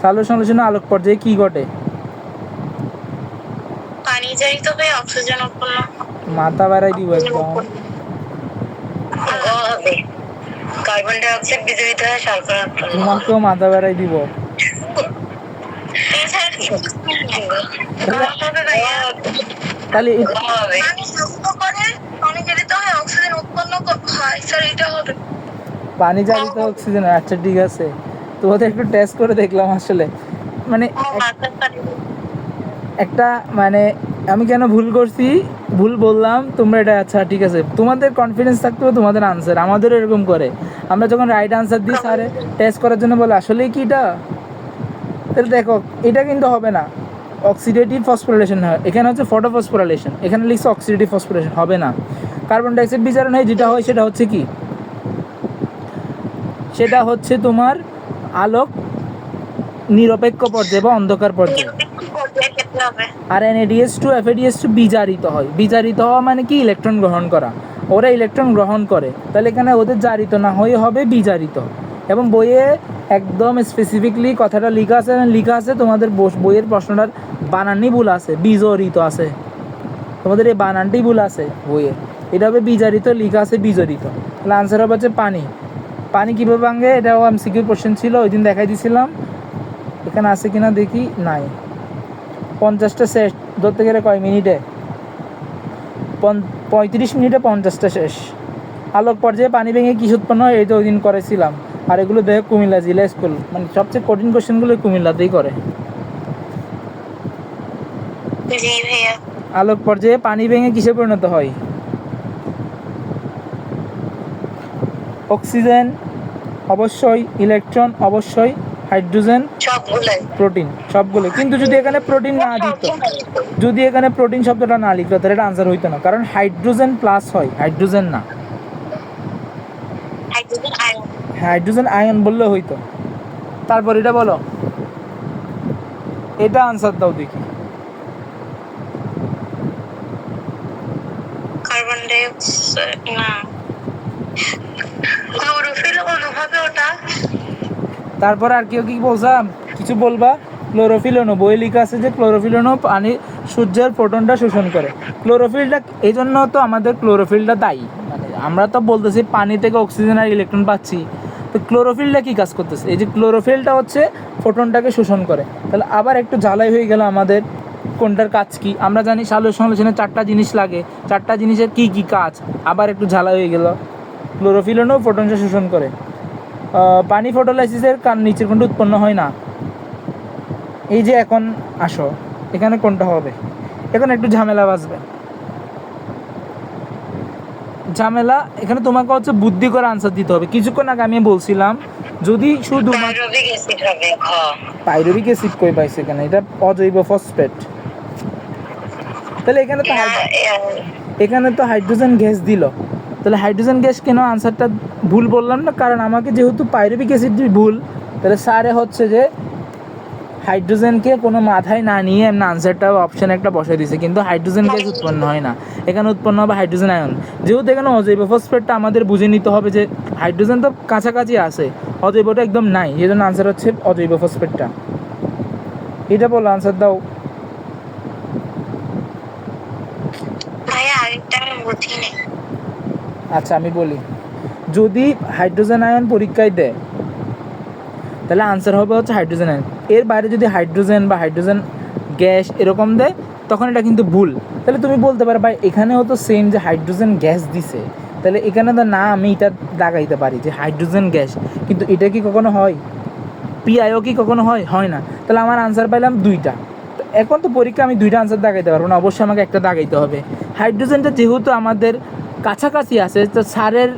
সালোকসংশ্লেষণে আলোক পর্যায়ে কি ঘটে? পানি জারিত হয়ে অক্সিজেন উৎপন্ন। মাথা বাড়াই দিব একদম। হবে কার্বন ডাই অক্সাইড বিজারিত হয়ে সালফার উৎপন্ন। তোমাকেও মাথা বাড়াই দিব। তাহলে পানি জারিত অক্সিজেন, আচ্ছা ঠিক আছে। তোমাদের একটু টেস্ট করে দেখলাম আসলে, মানে একটা মানে আমি কেন ভুল করছি, ভুল বললাম তোমরা এটা, আচ্ছা ঠিক আছে। তোমাদের কনফিডেন্স থাকতে হবে তোমাদের আনসার, আমাদেরও এরকম করে। আমরা যখন রাইট আনসার দিই স্যারে টেস্ট করার জন্য বলে আসলেই কি এটা, তাহলে দেখো এটা কিন্তু হবে না। অক্সিডেটিভ ফসফোরিলেশন হয়, এখানে হচ্ছে ফটোফসফোরিলেশন, এখানে লিখছে অক্সিডেটিভ ফসফোরিলেশন, হবে না। কার্বন ডাইঅক্সাইড বিজারণ হয়, যেটা হয় সেটা হচ্ছে কি, সেটা হচ্ছে তোমার আলোক নিরপেক্ষ পর্যায়ে বা অন্ধকার পর্যায়ে। আর NADH2 FADH2 বিজারিত হয়। বিজারিত হওয়া মানে কি, ইলেকট্রন গ্রহণ করা, ওরা ইলেকট্রন গ্রহণ করে, তাহলে এখানে ওদের জারিত না হয়ে হবে বিজারিত। এবং বইয়ে একদম স্পেসিফিকলি কথাটা লেখা আছে তোমাদের বইয়ের প্রশ্নটার বানানই ভুল আছে, বিজড়িত আছে, তোমাদের এই বানানটি ভুল আছে বইয়ে, এটা হবে বিজারিত, লেখা আছে বিজড়িত। তাহলে আনসার হবে হচ্ছে পানি। পানি কীভাবে ভাঙে, এটাও MCQ কোশ্চেন ছিল, ওই দিন দেখাই দিয়েছিলাম। এখানে আছে কিনা দেখি, নাই। 50টা শেষ ধরতে গেলে কয় মিনিটে, 35 মিনিটে 50টা শেষ। আলোক পর্যায়ে পানি ভেঙে কিস উৎপন্ন হয়, এটা ওই দিন করেছিলাম। আর এগুলো দেখো কুমিল্লা জেলা স্কুল, মানে সবচেয়ে কঠিন কোশ্চেনগুলো কুমিল্লাতেই করে। আলোক পর্যায়ে পানি ভেঙে কিসে পরিণত হয়? অক্সিজেন অবশ্যই, ইলেকট্রন অবশ্যই, হাইড্রোজেন, প্রোটিন, সবগুলো। কিন্তু যদি এখানে প্রোটিন না দিত, যদি এখানে প্রোটিন শব্দটা না লিখতো তাহলে এটা আনসার হইতো না, কারণ হাইড্রোজেন প্লাস হয়, হাইড্রোজেন না, হাইড্রোজেন আয়ন বললে হইতো। তারপর এটা বলো, এটা আনসার দাও দেখি। কার্বন ডাই অক্সাইড না, ক্লোরোফিল অণু হবে ওটা। তারপর আর কেউ কি বলছাম, কিছু বলবা? ক্লোরোফিল অণু, বই লেখা আছে যে ক্লোরোফিল অণু পানি সূর্যের ফোটনটা শোষণ করে। ক্লোরোফিলটা এই জন্য তো আমাদের ক্লোরোফিলটা দায়ী, মানে আমরা তো বলতেছি পানি থেকে অক্সিজেন আর ইলেকট্রন পাচ্ছি, তো ক্লোরোফিলটা কী কাজ করতেছে? এই যে ক্লোরোফিলটা হচ্ছে ফোটনটাকে শোষণ করে। তাহলে আবার একটু ঝালাই হয়ে গেল আমাদের, কোনটার কাজ কি আমরা জানি। সালোকসংশ্লেষণে 4টা জিনিস লাগে, 4টা জিনিসের কি কি কাজ, আবার একটু ঝালাই হয়ে গেল। ক্লোরোফিল অণু ফোটনটা শোষণ করে। পানি ফটোলাইসিসের কারণ নিচের কোনটা উৎপন্ন হয় না। এই যে এখন আসো, এখানে কোনটা হবে? এখন একটু ঝামেলা বাজবে, ঝামেলা এখানে তোমাকে হচ্ছে বুদ্ধি করে আনসার দিতে হবে। কিছুক্ষণ আগে আমি বলছিলাম যদি শুধু পাইরুভিক অ্যাসিড কই পাইছে এখানে, এটা অজৈব ফসফেট। তাহলে এখানে তো হাইড্রোজেন গ্যাস দিল, তাহলে হাইড্রোজেন গ্যাস কেন আনসারটা ভুল বললাম না, কারণ আমাকে যেহেতু পাইরুভিক অ্যাসিড ভুল, তাহলে স্যারে হচ্ছে যে হাইড্রোজেনকে কোনো মাথায় না নিয়ে এমনি আনসারটা অপশান একটা বসাই দিয়েছে, কিন্তু হাইড্রোজেন গ্যাস উৎপন্ন হয় না, এখানে উৎপন্ন হবে হাইড্রোজেন আয়ন। যেহেতু এখানে অজৈব ফসফেটটা আমাদের বুঝে নিতে হবে যে হাইড্রোজেন তো কাছাকাছি আছে, অজৈবটা একদম নাই, এই জন্য আনসার হচ্ছে অজৈব ফসফেটটা। এটা বলো, আনসার দাও। আচ্ছা আমি বলি, যদি হাইড্রোজেন আয়ন পরীক্ষায় দেয় তাহলে আনসার হবে হচ্ছে হাইড্রোজেন আয়ন। এর বাইরে যদি হাইড্রোজেন বা হাইড্রোজেন গ্যাস এরকম দেয় তখন এটা কিন্তু ভুল। তাহলে তুমি বলতে পারো ভাই এখানেও তো সেম যে হাইড্রোজেন গ্যাস দিছে, তাহলে এখানে তো না আমি এটা দাগাইতে পারি যে হাইড্রোজেন গ্যাস, কিন্তু এটা কি কখনো হয়? পিআইও কি কখনো হয়? হয় না। তাহলে আমার আনসার পাইলাম 2টা। তো এখন তো পরীক্ষা আমি দুইটা আনসার দাগাইতে পারবো না, অবশ্যই আমাকে একটা দাগাইতে হবে। হাইড্রোজেনটা যেহেতু আমাদের কাছাকাছি আছে, তো স্যারের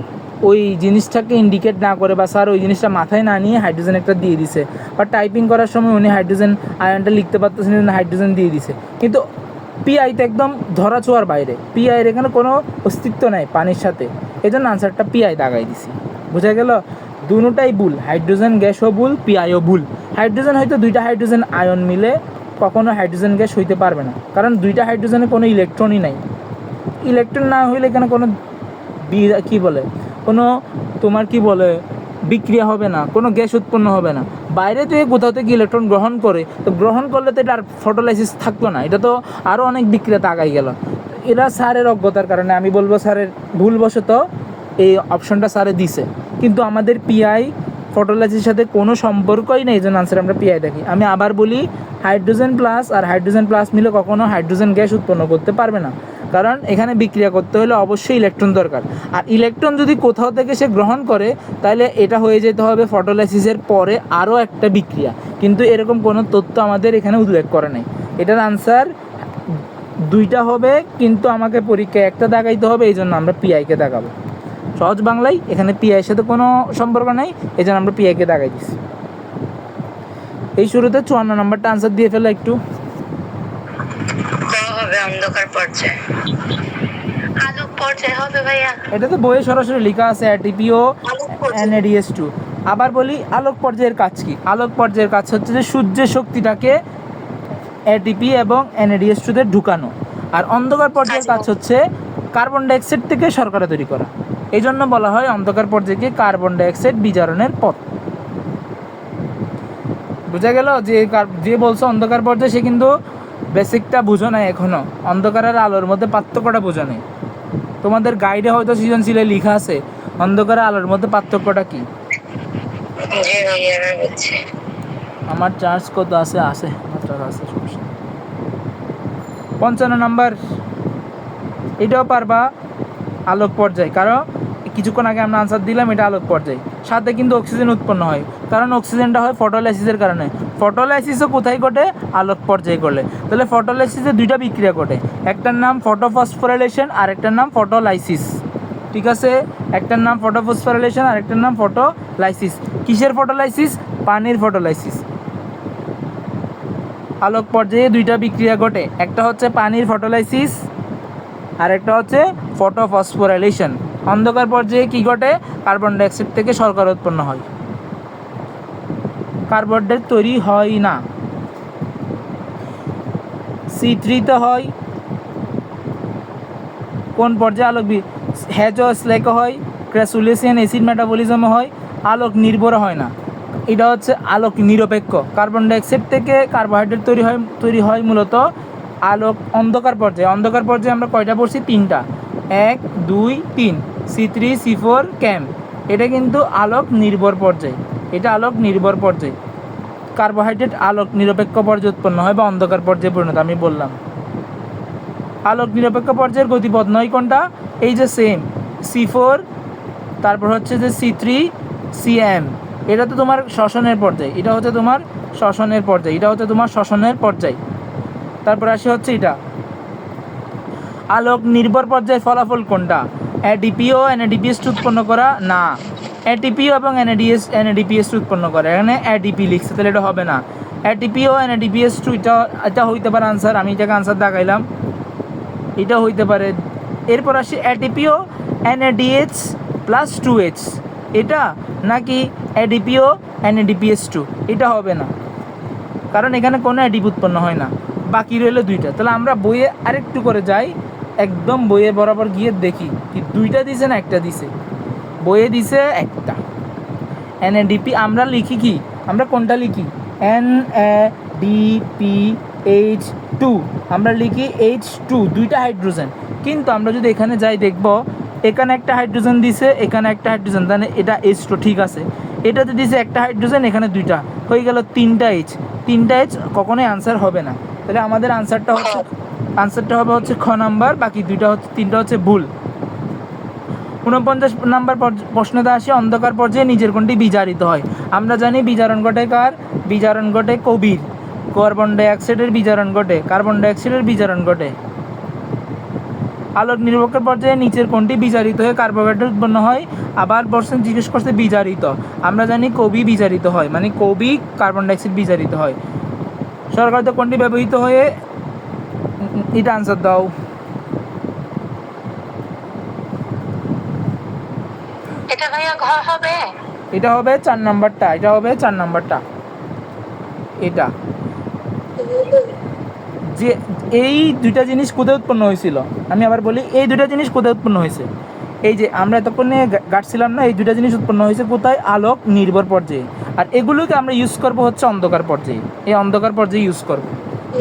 ওই জিনিসটাকে ইন্ডিকেট না করে বা স্যার ওই জিনিসটা মাথায় না নিয়ে হাইড্রোজেন একটা দিয়ে দিছে, বা টাইপিং করার সময় উনি হাইড্রোজেন আয়নটা লিখতে পারতেছেন না, হাইড্রোজেন দিয়ে দিছে। কিন্তু পিআইতে একদম ধরা ছোঁয়ার বাইরে, পিআইয়ের এখানে কোনো অস্তিত্ব নাই পানির সাথে, এই জন্য আনসারটা পিআই দাগাই দিছি। বোঝা গেল? দুটোটাই ভুল, হাইড্রোজেন গ্যাসও ভুল, পিআইও ভুল। হাইড্রোজেন হয়তো দুইটা হাইড্রোজেন আয়ন মিলে কখনো হাইড্রোজেন গ্যাস হইতে পারবে না, কারণ দুইটা হাইড্রোজেনে কোনো ইলেকট্রনই নাই। ইলেকট্রন না হইলে এখানে কোনো কী বলে, কোনো তোমার কি বলে বিক্রিয়া হবে না, কোনো গ্যাস উৎপন্ন হবে না। বাইরে থেকে কোথাও থেকে ইলেকট্রন গ্রহণ করে, তো গ্রহণ করলে তো এটা আর ফটোলাইসিস থাকতো না, এটা তো আরও অনেক বিক্রিয়াতে আগাই গেল। এরা স্যারের অজ্ঞতার কারণে, আমি বলবো স্যারের ভুলবশত এই অপশনটা স্যারে দিছে, কিন্তু আমাদের পিআই ফটোলাইসিসের সাথে কোনো সম্পর্কই নেই, এই জন্য আনসার আমরা পিআই দেখি। আমি আবার বলি, হাইড্রোজেন প্লাস আর হাইড্রোজেন প্লাস মিলে কখনো হাইড্রোজেন গ্যাস উৎপন্ন করতে পারবে না, কারণ এখানে বিক্রিয়া করতে হলে অবশ্যই ইলেকট্রন দরকার। আর ইলেকট্রন যদি কোথাও থেকে সে গ্রহণ করে, তাহলে এটা হয়ে যেতে হবে ফটোলাইসিসের পরে আরও একটা বিক্রিয়া, কিন্তু এরকম কোনো তথ্য আমাদের এখানে উল্লেখ করে নাই। এটার আনসার দুইটা হবে, কিন্তু আমাকে পরীক্ষায় একটা দাগাইতে হবে, এই জন্য আমরা পিআইকে দাগাবো। সহজ বাংলায় এখানে পিআইয়ের সাথে কোনো সম্পর্ক নেই, এই জন্য আমরা পিআইকে দাগাই দিচ্ছি। এই শুরুতে 54 নম্বরটা আনসার দিয়ে ফেলো একটু। হবে অন্ধকার পর্যায়ে, আলোক পর্যায়ে হবে ভাইয়া। এটা তো বইয়ে সরাসরি লেখা আছে, ATPO NADS2। আবার বলি, আলোক পর্যায়ের কাজ কি? আলোক পর্যায়ের কাজ হচ্ছে যে সূর্যের শক্তিটাকে ATP এবং NADS2 ঢুকানো। আর অন্ধকার পর্যায়ের কাজ হচ্ছে কার্বন ডাইঅক্সাইড থেকে শর্করা তৈরি করা। এই জন্য বলা হয় অন্ধকার পর্যায়কে কার্বন ডাইঅক্সাইড বিজারণের পথ। বোঝা গেল? যে বলছো অন্ধকার পর্যায়ে, সে কিন্তু বেসিকটা বুঝো নাই এখনো, অন্ধকার আর আলোর মধ্যে পার্থক্যটা বোঝা নেই। তোমাদের গাইডে হয়তো সৃজনশীলে লেখা আছে অন্ধকার আর আলোর মধ্যে পার্থক্যটা কি। আমার চার্জ কত আছে? আছে, আমার চার্জ আছে, সমস্যা। 55 নম্বর, এটাও পারবা, আলোক পর্যায়। কারণ কিছুক্ষণ আগে আমরা আনসার দিলাম, এটা আলোক পর্যায়। সাথে কিন্তু অক্সিজেন উৎপন্ন হয়, কারণ অক্সিজেনটা হয় ফটোলাইসিসের কারণে। ফটোলাইসিসও কোথায় ঘটে? আলোক পর্যায়ে ঘটে। তাহলে ফটোলাইসিসে দুইটা বিক্রিয়া ঘটে, একটার নাম ফটোফসফোরাইলেশন আর একটার নাম ফটোলাইসিস। ঠিক আছে, একটার নাম ফটোফসফোরাইলেশন আর একটার নাম ফটোলাইসিস। কিসের ফটোলাইসিস? পানির ফটোলাইসিস। আলোক পর্যায়ে দুইটা বিক্রিয়া ঘটে, একটা হচ্ছে পানির ফটোলাইসিস আর একটা হচ্ছে ফটোফসফোরাইলেশন। অন্ধকার পর্যায়ে কি ঘটে? কার্বন ডাইঅক্সাইড থেকে শর্করা উৎপন্ন হয়, কার্বোহাইড্রেট তৈরি হয় না। C3 তো হয় কোন পর্যায়ে? আলোক হ্যাজো স্লেক হয়, ক্র্যাসুলেসিয়ান অ্যাসিড মেটাবলিজমও হয়, আলোক নির্ভর হয় না। এটা হচ্ছে আলোক নিরপেক্ষ। কার্বন ডাইঅক্সাইড থেকে কার্বোহাইড্রেট তৈরি হয় মূলত আলোক অন্ধকার পর্যায়ে। অন্ধকার পর্যায়ে আমরা কয়টা পড়ছি? 3টা, 1, 2, 3, C3, C4, ক্যাম। এটা কিন্তু আলোক নির্ভর পর্যায়ে, এটা আলোক নির্ভর পর্যায়ে। কার্বোহাইড্রেট আলোক নিরপেক্ষ পর্যায়ে উৎপন্ন হয় বা অন্ধকার পর্যায়ে পরিণত। আমি বললাম আলোক নিরপেক্ষ পর্যায়ের গতিপথ নয় কোনটা? এই যে সেম C4, তারপর হচ্ছে যে C3, CM। এটা তো তোমার শ্বসনের পর্যায়ে, এটা হচ্ছে তোমার শ্বসনের পর্যায়ে, এটা হচ্ছে তোমার শ্বসনের পর্যায়ে। তারপর আসে হচ্ছে এটা আলোক নির্ভর পর্যায়ের ফলাফল কোনটা? ADPO NADPS2 উৎপন্ন করা না, ATPO এবং NADPS2 উৎপন্ন করে। এখানে ADP লিখছে, তাহলে এটা হবে না। ATPO NADPS2 এটা হইতে পারে আনসার, আমি এটাকে আনসার দেখাইলাম, এটা হইতে পারে। এরপর আসি ATPO NADH প্লাস 2H, এটা নাকি ADPO NADPS2, এটা হবে না, কারণ এখানে কোনো ADP উৎপন্ন হয় না। বাকি রইল দুইটা। তাহলে আমরা বইয়ে আরেকটু করে যাই, একদম বইয়ে বরাবর গিয়ে দেখি কি দুইটা দিছে না একটা দিছে। বইয়ে দিছে একটা NADP। আমরা লিখি কি? আমরা কোনটা লিখি? NADPH2, আমরা লিখি H2, দুইটা হাইড্রোজেন। কিন্তু আমরা যদি এখানে যাই দেখব, এখানে একটা হাইড্রোজেন দিছে, এখানে একটা হাইড্রোজেন, তাহলে এটা H2 ঠিক আছে। এটাতে দিছে একটা হাইড্রোজেন, এখানে দুইটা, হয়ে গেল 3টা H। 3টা H কখনোই আনসার হবে না। তাহলে আমাদের আনসারটা হবে হচ্ছে খ নাম্বার, বাকি তিনটা হচ্ছে ভুল। 49 নাম্বার প্রশ্নতে আসে অন্ধকার পর্যায়ে নিজের কোনটি বিজারিত হয়। আমরা জানি বিজারণ ঘটে কার? বিজারণ ঘটে কবির। কার্বন ডাই অক্সাইডের বিজারণ ঘটে, কার্বন ডাই অক্সাইডের বিজারণ ঘটে। আলোক নির্বাপকের পর্যায়ে নিচের কোনটি বিজারিত হয়ে কার্বোহাইড্রেট উৎপন্ন হয়? আবার বর্ষণ জিজ্ঞেস করছে বিজারিত। আমরা জানি কবি বিজারিত হয়, মানে কবি কার্বন ডাই অক্সাইড বিজারিত হয়। সরকারিত কোনটি ব্যবহৃত হয়ে এটা আনসার দাও। এটা ভাইয়া ঘ হবে। এটা হবে 4 নাম্বারটা, এটা হবে 4 নাম্বারটা। এটা যে এই দুইটা জিনিস কোথায় উৎপন্ন হয়েছিল, আমি আবার বলি এই দুইটা জিনিস কোথায় উৎপন্ন হয়েছে। এই যে আমরা এতক্ষণে গাঁটছিলাম না, এই দুইটা জিনিস উৎপন্ন হয়েছে কোথায়? আলোক নির্ভর পর্যায়ে। আর এগুলোকে আমরা ইউজ করব হচ্ছে অন্ধকার পর্যায়ে, এই অন্ধকার পর্যায়ে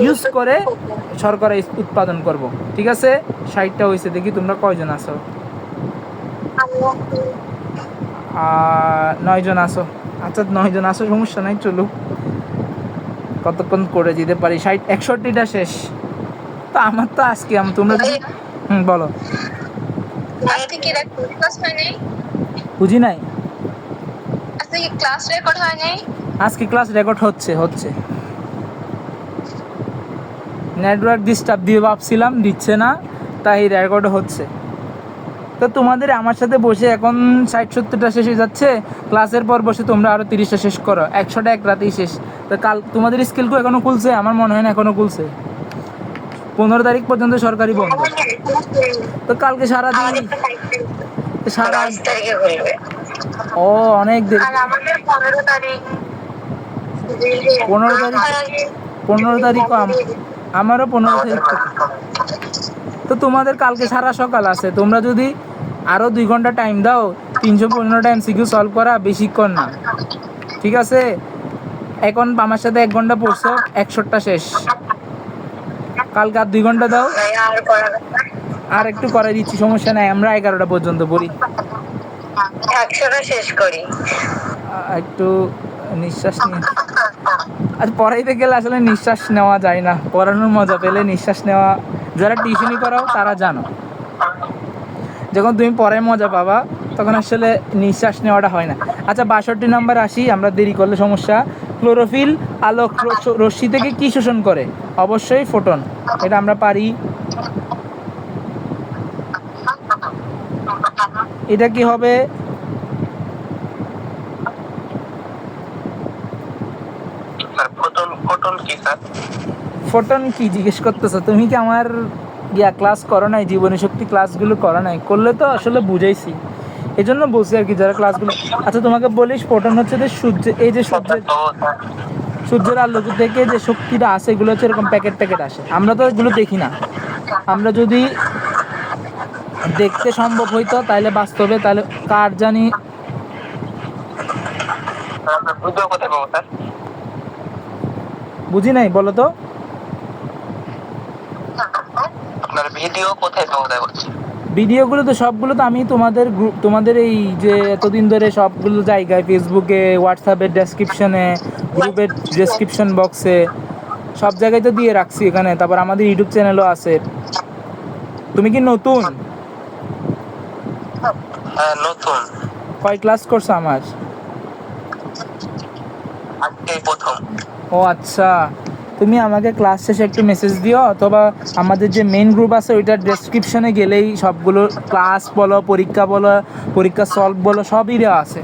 ইউজ করে শর্করা উৎপাদন করব। ঠিক আছে, 60টা হয়েছে। দেখি তোমরা কয়জন আছো? 9 জন আছো। আচ্ছা 9 জন আছো, সমস্যা নাই, চলুক কতক্ষণ করে যেতে পারি। 61টা শেষ তো আমার। তো আজকে তোমরা বলো। আজকে কি ক্লাস হয় নাই? বুঝি নাই। আজকে কি ক্লাস রেকর্ড হয় নাই? আজকে ক্লাস রেকর্ড হচ্ছে নেটওয়ার্ক ডিস্টার্ব দিয়ে ভাবছিলাম, দিচ্ছে না, তাই রেকর্ড হচ্ছে। তো তোমাদের আমার সাথে বসে এখন 60-70টা শেষ হয়ে যাচ্ছে, ক্লাসের পর বসে তোমরা আরও 30টা শেষ করো, 100টা এক রাতেই শেষ। তো কাল তোমাদের স্কেলকে এখনও খুলছে? আমার মনে হয় না এখনও খুলছে। 15 তারিখ পর্যন্ত সরকারি বন্ধ। তো কালকে সারাদিন সারা 10 তারিখে খুলবে। ও অনেক দেরি। আর আমাদের 15 তারিখ। 15 তারিখ আমারও 15 তারিখ থেকে। তো তোমাদের কালকে সারা সকাল আছে, তোমরা যদি আরও 2 ঘন্টা টাইম দাও, 315টা এমসিকিউ সলভ করা বেশিক্ষণ না। ঠিক আছে, এখন আমার সাথে 1 ঘন্টা পড়ছো, 100টা শেষ। কালকে আর 2 ঘন্টা দাও, আর একটু করে দিচ্ছি, সমস্যা নাই। আমরা 11টা পর্যন্ত পড়ি। 100টা শেষ করি। একটু নিঃশ্বাস নিয়ে, আচ্ছা পড়াইতে গেলে আসলে নিঃশ্বাস নেওয়া যায় না, পড়ানোর মজা পেলে নিঃশ্বাস নেওয়া, যারা টিউশনি করাও তারা জানো, যখন তুমি পড়ায় মজা পাবা তখন আসলে নিঃশ্বাস নেওয়াটা হয় না। আচ্ছা 62 নাম্বার আসি, আমরা দেরি করলে সমস্যা। ক্লোরোফিল আলোক রশ্মি থেকে কি শোষণ করে? অবশ্যই ফোটন, এটা আমরা পারি। এটা কি হবে? ফোটন কি জিজ্ঞেস করতেছো? তুমি কি আমার ক্লাস করো নাই? জীবনী শক্তি ক্লাসগুলো করো নাই? করলে তো আসলে বুঝাইছি, এই জন্য বলছি আর কি, যারা ক্লাসগুলো। আচ্ছা তোমাকে বলিস, ফোটন হচ্ছে যে এই যে সূর্যের আলো থেকে যে শক্তিটা আসে, এগুলো হচ্ছে এরকম প্যাকেট আসে, আমরা তো এগুলো দেখি না। আমরা যদি দেখতে সম্ভব হইতো তাহলে বাস্তবে, তাহলে কার জানি। বুঝি নাই, বলো তো। ভিডিওগুলো তো সবগুলো তো আমি তোমাদের এই যে এতদিন ধরে সবগুলো জায়গায়, ফেসবুকে, হোয়াটসঅ্যাপের ডেসক্রিপশনে, গ্রুপের ডেসক্রিপশন বক্সে, সব জায়গায় তো দিয়ে রাখছি এখানে। তারপর আমাদের ইউটিউব চ্যানেলও আছে। তুমি কি নতুন? হ্যাঁ নতুন। কয় ক্লাস করছো আমার? আজকে প্রথম। ও আচ্ছা, তুমি আমাকে ক্লাস শেষে একটু মেসেজ দিও, অথবা আমাদের যে মেইন গ্রুপ আছে ওইটার ডেসক্রিপশনে গেলেই সবগুলো ক্লাস বলো, পরীক্ষা সলভ বলো, সবই দেওয়া আছে।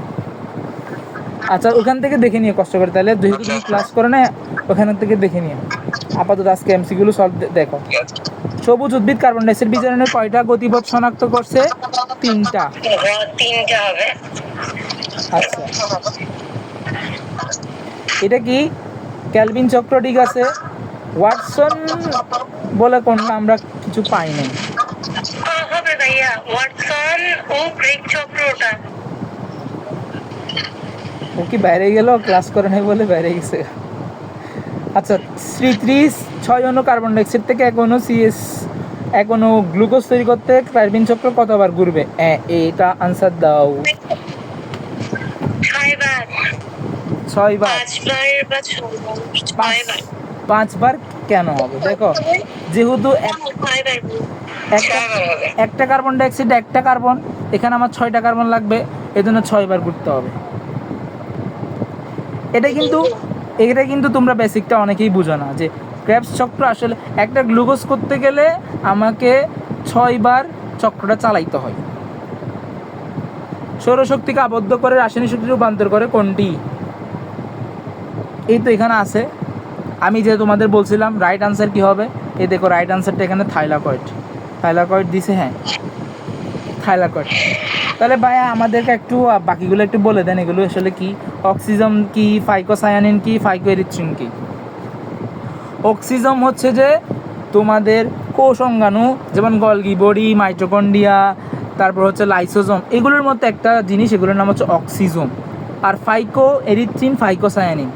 আচ্ছা ওখান থেকে দেখে নিও কষ্ট করে, তাহলে যেহেতু তুমি ক্লাস করো না, ওখান থেকে দেখে নিও। আপাতত আজকে এমসিকিউগুলো সলভ দেখো। সবুজ উদ্ভিদ কার্বন ডাই অক্সাইড বিজারণের কয়টা গতিপথ শনাক্ত করছে? 3টা। 3টা হবে। আচ্ছা এটা কি? ক্যালভিন চক্র, ঠিক আছে। ওয়াটসন বলে কোনটা আমরা কিছু পাই নাই। হবে ভাইয়া, ওয়াটসন ও ক্রিক চক্রটা। ও কি বাইরে গেল? ক্লাস করে নাই বলে বাইরে গেছে। আচ্ছা C3 6 অণু কার্বন ডাই অক্সাইড থেকে 1 অণু এক অণু গ্লুকোজ তৈরি করতে ক্যালভিন চক্র কতবার ঘুরবে? এটা আনসার দাও। 6বার। 6বার। 5বার কেন হবে? দেখো যেহেতু একটা কার্বন ডাই অক্সাইড, একটা কার্বন, এখানে আমার 6টা কার্বন লাগবে, এজন্য 6বার ঘুরতে হবে। এটা কিন্তু এটা কিন্তু তোমরা বেসিকটা অনেকেই বুঝো না যে ক্রেবস চক্র আসলে একটা গ্লুকোজ করতে গেলে আমাকে 6 বার চক্রটা চালাইতে হয়। সৌরশক্তিকে আবদ্ধ করে রাসায়নিক শক্তি রূপান্তর করে কোনটি? এই তো এখানে আছে। আমি যে তোমাদের বলছিলাম রাইট আনসার কি হবে, এই দেখো রাইট আনসারটা এখানে থাইলাকয়েড দিছে। হ্যাঁ, থাইলাকয়েড। তাহলে ভাইয়া আমাদেরকে একটু বাকিগুলো একটু বলে দেন, এগুলো আসলে কি? অক্সিজম কি, ফাইকোসায়ানিন কি, ফাইকোএরিথ্রিন কি? অক্সিজম হচ্ছে যে তোমাদের কোষ অঙ্গাণু, যেমন গলগি বডি, মাইটোকন্ড্রিয়া, তারপর হচ্ছে লাইসোজোম, এগুলোর মধ্যে একটা জিনিস, এগুলোর নাম হচ্ছে অক্সিজোম। আর ফাইকোএরিথ্রিন, ফাইকোসায়ানিন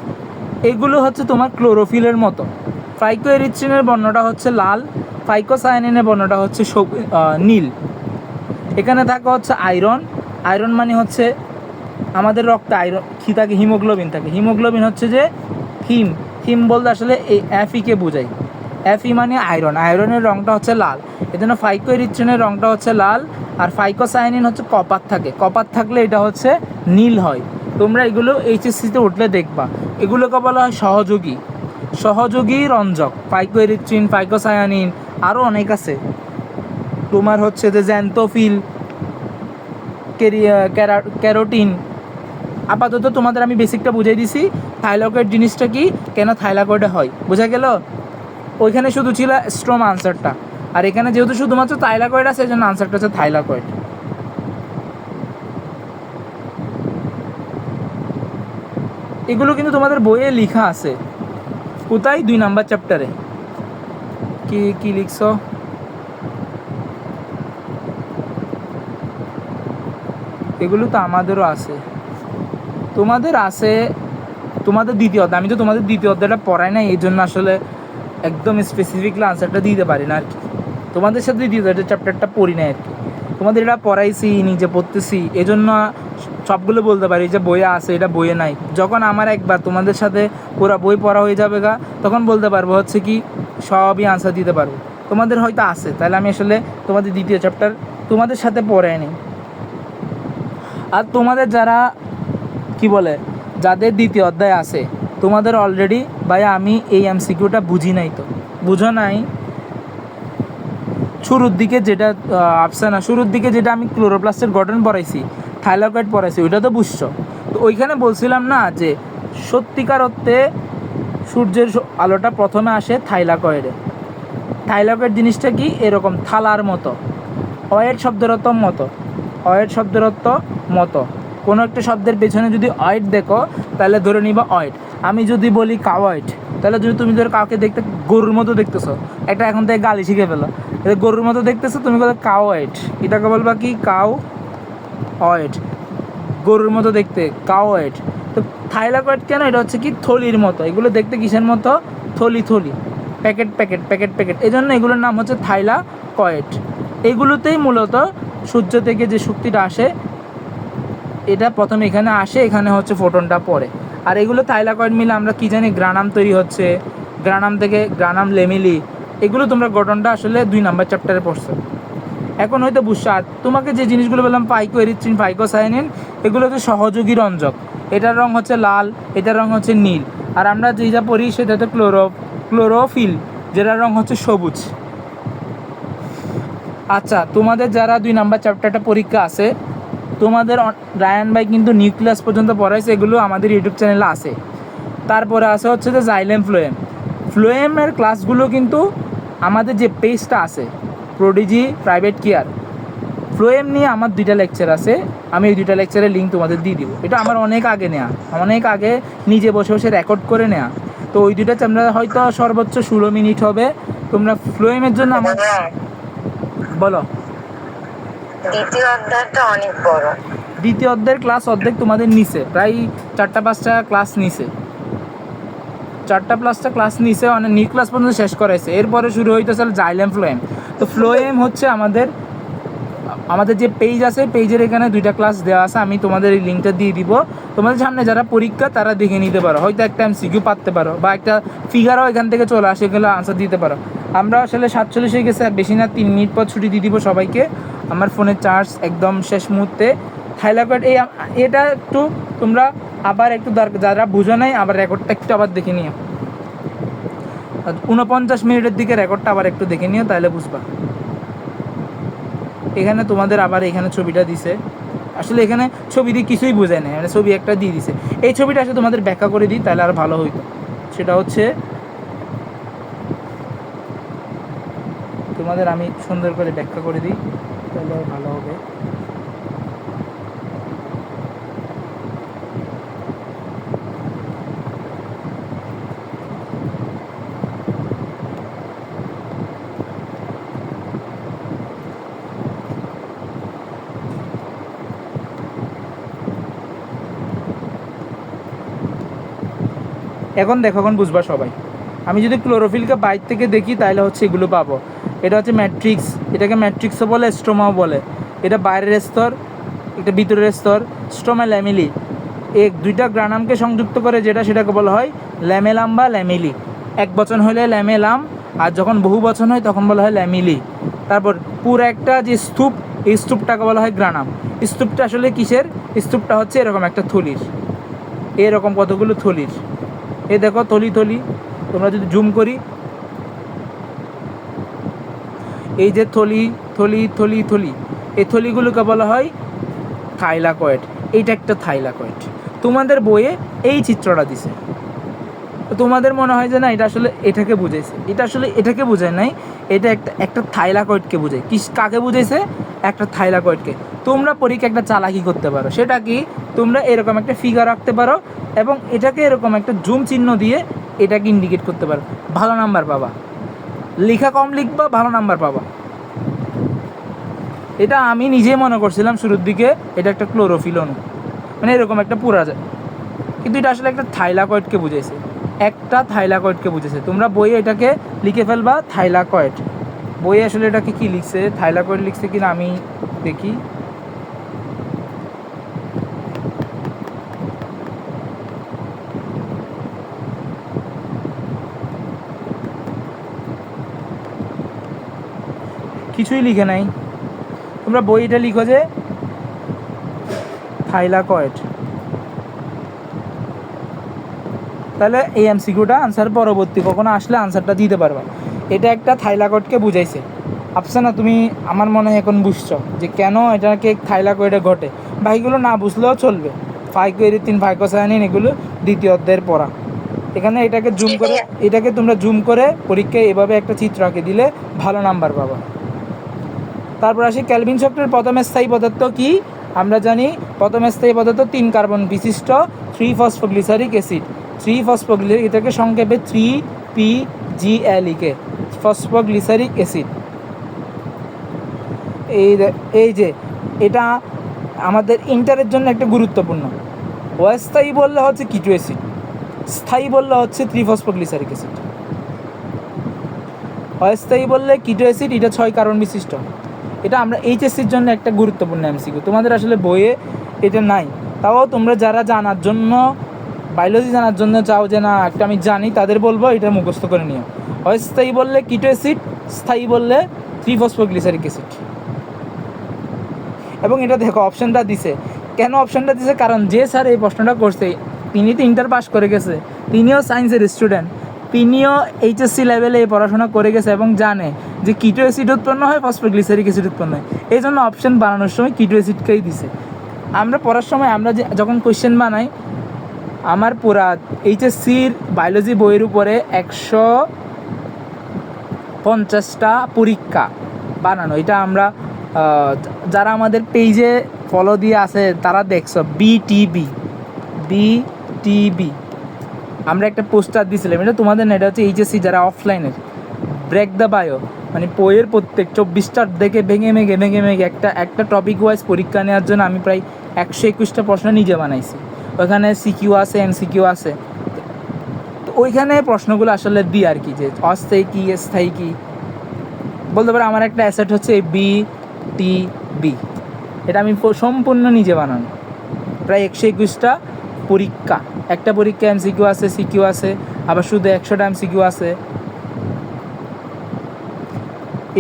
এগুলো হচ্ছে তোমার ক্লোরোফিলের মতো। ফাইকোএরিথ্রিনের বর্ণটা হচ্ছে লাল, ফাইকোসায়ানিনের বর্ণটা হচ্ছে নীল। এখানে থাকে হচ্ছে আয়রন মানে হচ্ছে আমাদের রক্তে আয়রন কি থাকে, হিমোগ্লোবিন থাকে। হিমোগ্লোবিন হচ্ছে যে হিম বলতে আসলে এই এফইকে বোঝায়। এফই মানে আয়রনের রঙটা হচ্ছে লাল, এজন্য ফাইকোএরিথ্রিনের রঙটা হচ্ছে লাল। আর ফাইকোসায়ানিন হচ্ছে কপার থাকলে এটা হচ্ছে নীল হয়। তোমরা এগুলো এইচএসসিতে উঠলে দেখবা, এগুলোকে বলা হয় সহযোগী রঞ্জক। ফাইকোএরিথ্রিন, ফাইকোসায়ানিন, আরও অনেক আছে। তোমার হচ্ছে যে জ্যান্থোফিল, ক্যারোটিন। আপাতত তোমাদের আমি বেসিকটা বুঝিয়ে দিছি। থাইলাকয়েড জিনিসটা কি, কেন থাইলাকয়েডে হয়, বোঝা গেল? ওইখানে শুধু ছিল স্ট্রম আনসারটা, আর এখানে যেহেতু শুধুমাত্র থাইলাকয়েড আছে, এই জন্য আনসারটা হচ্ছে থাইলাকয়েড। এগুলো কিন্তু তোমাদের বইয়ে লেখা আছে। কোথায়? 2 নাম্বার চ্যাপ্টারে। কি লিখছো? এগুলো তো আমাদেরও আছে, তোমাদের আছে, তোমাদের দ্বিতীয় অধ্যায়। আমি তো তোমাদের দ্বিতীয় অধ্যায়টা পড়াই না, এই জন্য আসলে একদম স্পেসিফিকলি আনসারটা দিতে পারি না আর কি। তোমাদের সাথে দ্বিতীয় অধ্যায়টা চ্যাপ্টারটা পড়ি না আর কি। তোমাদের এটা পড়াইছি, নিজে পড়তেছি, এই জন্য সবগুলো বলতে পারি যে বইয়ে আছে, এটা বইয়ে নাই। যখন আমার একবার তোমাদের সাথে পুরো বই পড়া হয়ে যাবে তখন বলতে পারবো হচ্ছে কি সবই আনসার দিতে পারবো। তোমাদের হয়তো আছে, তাহলে আমি আসলে তোমাদের দ্বিতীয় চ্যাপ্টার তোমাদের সাথে পড়াই নি। আর তোমাদের যারা কি বলে, যাদের দ্বিতীয় অধ্যায় আছে, তোমাদের অলরেডি ভাই আমি এই এমসিকিউটা বুঝো নাই। শুরুর দিকে যেটা আমি ক্লোরোপ্লাস্টের গঠন পড়াইছি, থাইলাকয়েড পড়াইছি, ওইটা তো বুঝছো। তো ওইখানে বলছিলাম না যে সত্যিকার অর্থে সূর্যের আলোটা প্রথমে আসে থাইলাকয়েডে। থাইলাকয়েড জিনিসটা কি, এরকম থালার মতো। অয়েড শব্দের অর্থ মতো। কোনো একটা শব্দের পেছনে যদি অয়েড দেখো তাহলে ধরে নিবা অয়েড। আমি যদি বলি কাওয়েড, তাহলে যদি তুমি ধরো কাউকে দেখতে গরুর মতো দেখতেছো, একটা এখন থেকে গালি শিখে ফেলো, গরুর মতো দেখতেছো, তুমি বলো কাওয়েড, এটাকে বলবা কি কাউ অয়েড, গরুর মতো দেখতে কাওয়েড। তো থাইলাকয়েড কেন, এটা হচ্ছে কি থলির মতো। এগুলো দেখতে কিসের মতো, থলি, প্যাকেট। এই জন্য এগুলোর নাম হচ্ছে থাইলাকয়েড। এগুলোতেই মূলত সূর্য থেকে যে শক্তিটা আসে, এটা প্রথমে এখানে আসে, এখানে হচ্ছে ফোটনটা পড়ে। আর এগুলো থাইলাকয়েড মিলে আমরা কি জানি, গ্রানাম তৈরি হচ্ছে, গ্রানাম থেকে গ্রানাম লেমিলি। এগুলো তোমরা গঠনটা আসলে 2 নাম্বার চ্যাপ্টারে পড়ছো, এখন হয়তো বুঝছো। আর তোমাকে যে জিনিসগুলো বললাম, ফাইকোএরিথ্রিন, ফাইকোসায়ানিন, এগুলো হচ্ছে সহযোগী রঞ্জক। এটার রং হচ্ছে লাল, এটার রং হচ্ছে নীল। আর আমরা যেটা পড়ি সেটা তো ক্লোরোফিল, যেটার রং হচ্ছে সবুজ। আচ্ছা, তোমাদের যারা 2 নাম্বার চ্যাপ্টারটা পরীক্ষা আছে, তোমাদের রায়ান ভাই কিন্তু নিউক্লিয়াস পর্যন্ত পড়াইছে, এগুলো আমাদের ইউটিউব চ্যানেলে আছে। তারপরে আছে হচ্ছে যে জাইলেম ফ্লোয়েমের ক্লাসগুলো কিন্তু আমাদের যে পেজটা আছে, প্রোডিজি প্রাইভেট কেয়ার, ফ্লোয়েম নিয়ে আমার 2টা লেকচার আছে। আমি এই 2টা লেকচারের লিঙ্ক তোমাদের দিয়ে দিব। এটা আমার অনেক আগে নিজে বসে রেকর্ড করে নেওয়া। তো ওই 2টা চ্যাপ্টার হয়তো সর্বোচ্চ 16 মিনিট হবে। তোমরা ফ্লোয়েমের জন্য আমার বলো। দ্বিতীয় অধ্যায়টা অনেক বড়। দ্বিতীয় অধ্যায়ের ক্লাস অর্ধেক তোমাদের নিচে, প্রায় 4-5টা ক্লাস নিচে, 4-5টা ক্লাস নিচে, অনেক নিউ ক্লাস পর্যন্ত শেষ করাইছে। এরপরে শুরু হইতেছে জাইলেম ফ্লোয়েম। তো ফ্লোয়েম হচ্ছে আমাদের যে পেজ আছে, পেজের এখানে 2টা ক্লাস দেওয়া আছে। আমি তোমাদের এই লিঙ্কটা দিয়ে দিব। তোমাদের সামনে যারা পরীক্ষা তারা দেখে নিতে পারো, হয়তো একটা এমসিকিউ পারতে পারো, বা একটা ফিগারও এখান থেকে চলে আসে, এগুলো আনসার দিতে পারো। আমরা আসলে 47 হয়ে গেছে, বেশি না 3 মিনিট পর ছুটি দিয়ে দিব সবাইকে। আমার ফোনের চার্জ একদম শেষ মুহূর্তে। থাইলাকয়েড এটা একটু তোমরা আবার একটু যারা বুঝো নাই আবার রেকর্ডটা একটু আবার দেখে নিও, 49 মিনিটের দিকে রেকর্ডটা আবার একটু দেখে নিও, তাহলে বুঝবা। এখানে তোমাদের আবার এখানে ছবিটা দিছে, আসলে এখানে ছবি দিয়ে কিছুই বোঝায় না, মানে ছবি একটা দিয়ে দিছে। এই ছবিটা আসলে তোমাদের ব্যাখ্যা করে দিই তাহলে আর ভালো হইতো। সেটা হচ্ছে তোমাদের আমি সুন্দর করে ব্যাখ্যা করে দিই তাহলে ভালো হবে। এখন দেখো, এখন বুঝবা সবাই। আমি যদি ক্লোরোফিলকে বাইর থেকে দেখি তাহলে হচ্ছে এগুলো পাবো। এটা হচ্ছে ম্যাট্রিক্স, এটাকে ম্যাট্রিক্সও বলে, স্ট্রোমাও বলে। এটা বাইরের স্তর, এটা ভিতরের স্তর। স্ট্রোমা ল্যামেলি, দুইটা গ্রানামকে সংযুক্ত করে সেটাকে বলা হয় ল্যামেলাম বা ল্যামেলি। এক বচন হলে ল্যামেলাম, আর যখন বহু বচন হয় তখন বলা হয় ল্যামিলি। তারপর পুরো একটা যে স্তূপ, এই স্তূপটাকে বলা হয় গ্রানাম। স্তূপটা আসলে কিসের? স্তূপটা হচ্ছে এরকম একটা থলির, এরকম কতগুলো থলির। এই দেখো থলি থলি, তোমরা যদি জুম করি, এই যে থলি থলি থলি থলি, এই থলিগুলোকে বলা হয় থাইলাকয়েড। এইটা একটা থাইলাকয়েড। তোমাদের বইয়ে এই চিত্রটা দিছে, তো তোমাদের মনে হয় যে না এটা আসলে এটাকে বুঝাইছে, এটা আসলে এটাকে বোঝায় নাই, এটা একটা থাইলাকয়েডকে বোঝায়। কাকে বুঝাইছে? একটা থাইলাকয়েডকে। তোমরা পরীক্ষা একটা চালাকি করতে পারো, সেটা কি? তোমরা এরকম একটা ফিগার রাখতে পারো এবং এটাকে এরকম একটা জুম চিহ্ন দিয়ে এটাকে ইন্ডিকেট করতে পারো, ভালো নাম্বার পাবা। লেখা কম লিখবা, ভালো নাম্বার পাবা। এটা আমি নিজেই মনে করছিলাম শুরুর দিকে এটা একটা ক্লোরোফিল অণু, মানে এরকম একটা পুরা যায়, কিন্তু এটা আসলে একটা থাইলাকয়েডকে বুঝাইছে, একটা থাইলাকয়েডকে বুঝেছে। তোমরা বইয়ে এটাকে লিখে ফেলবা থাইলাকয়েড। বইয়ে আসলে এটাকে কি লিখছে, থাইলাকয়েড লিখছে কিনা আমি দেখি। কিছুই লিখে নাই। তোমরা বইটা লিখো যে থাইলাকয়েড, তাহলে এই এমসিকিউটা আনসার পরবর্তী কখনো আসলে আনসারটা দিতে পারবা। এটা একটা থাইলাকয়েডকে বুঝাইছে। আফসানা তুমি আমার মনে হয় এখন বুঝছো যে কেন এটাকে থাইলাকয়েডে ঘটে। ভাইগুলো না বুঝলেও চলবে, ফাইকোএরিথ্রিন, ফাইকোসায়ানিন এগুলো দ্বিতীয় অধ্যায়ের পড়া। এখানে এটাকে জুম করে, এটাকে তোমরা জুম করে পরীক্ষায় এভাবে একটা চিত্র আঁকে দিলে ভালো নাম্বার পাবা। তারপর আসি ক্যালভিন চক্রের প্রথম স্থায়ী পদার্থ কি? আমরা জানি প্রথম স্থায়ী পদার্থ 3 কার্বন বিশিষ্ট 3 ফসফোগ্লিসারিক অ্যাসিড। 3 ফসফোগ্লিসারিক, এটাকে সংক্ষেপে 3PGLE, ফসফোগ্লিসারিক অ্যাসিড। এই যে এটা আমাদের ইন্টারের জন্য একটা গুরুত্বপূর্ণ। অস্থায়ী বললে হচ্ছে কিটো অ্যাসিড, স্থায়ী বললে হচ্ছে 3 ফসফোগ্লিসারিক অ্যাসিড। অস্থায়ী বললে কিটো অ্যাসিড, এটা 6 কার্বন বিশিষ্ট। এটা আমরা এইচএসসির জন্য একটা গুরুত্বপূর্ণ এমসিকিউ। তোমাদের আসলে বইয়ে এটা নাই, তাও তোমরা যারা জানার জন্য, বায়োলজি জানার জন্য চাও যে না একটা আমি জানি, তাদের বলবো এটা মুখস্থ করে নিও। অস্থায়ী বললে কিটো অ্যাসিড, স্থায়ী বললে 3 ফসফোগ্লিসারিক অ্যাসিড। এবং এটা দেখো অপশানটা দিছে, কেন অপশানটা দিছে? কারণ যে স্যার এই প্রশ্নটা করছে তিনি তো ইন্টার পাস করে গেছে, তিনিও সায়েন্সের স্টুডেন্ট, তিনিও এইচএসসি লেভেলে এই পড়াশোনা করে গেছে এবং জানে যে কিটো অ্যাসিড উৎপন্ন হয়, ফসফোগ্লিসারিক অ্যাসিড উৎপন্ন হয়। এই জন্য অপশান বানানোর সময় কিটো অ্যাসিডকেই দিছে। আমরা পড়ার সময় আমরা যখন কোয়েশ্চেন বানাই, আমার পুরা এইচএসসির বায়োলজি বইয়ের উপরে 150টা পরীক্ষা বানানো। এটা আমরা যারা আমাদের পেজে ফলো দিয়ে আছে তারা দেখছো, বিটিবি আমরা একটা পোস্টার দিয়েছিলাম, এটা তোমাদের না, এটা হচ্ছে এইচএসসি যারা অফলাইনের, ব্রেক দ্য বায়ো, মানে বইয়ের প্রত্যেক 24টা দেখে ভেঙে একটা টপিক ওয়াইজ পরীক্ষা নেওয়ার জন্য আমি প্রায় 121টা প্রশ্ন নিজে বানাইছি। ওইখানে সিকিউ আছে, এমসিকিউ আছে, তো ওইখানে প্রশ্নগুলো আসলে দিই আর কি, যে অস্থায়ী কী, স্থায়ী কী বলতে পারে। আমার একটা অ্যাসেট হচ্ছে বিটিবি, এটা আমি সম্পূর্ণ নিজে বানানো, প্রায় 121টা পরীক্ষা। একটা পরীক্ষা এমসিকিউ আছে, সিকিউ আছে, আবার শুধু 100টা এমসিকিউ আছে।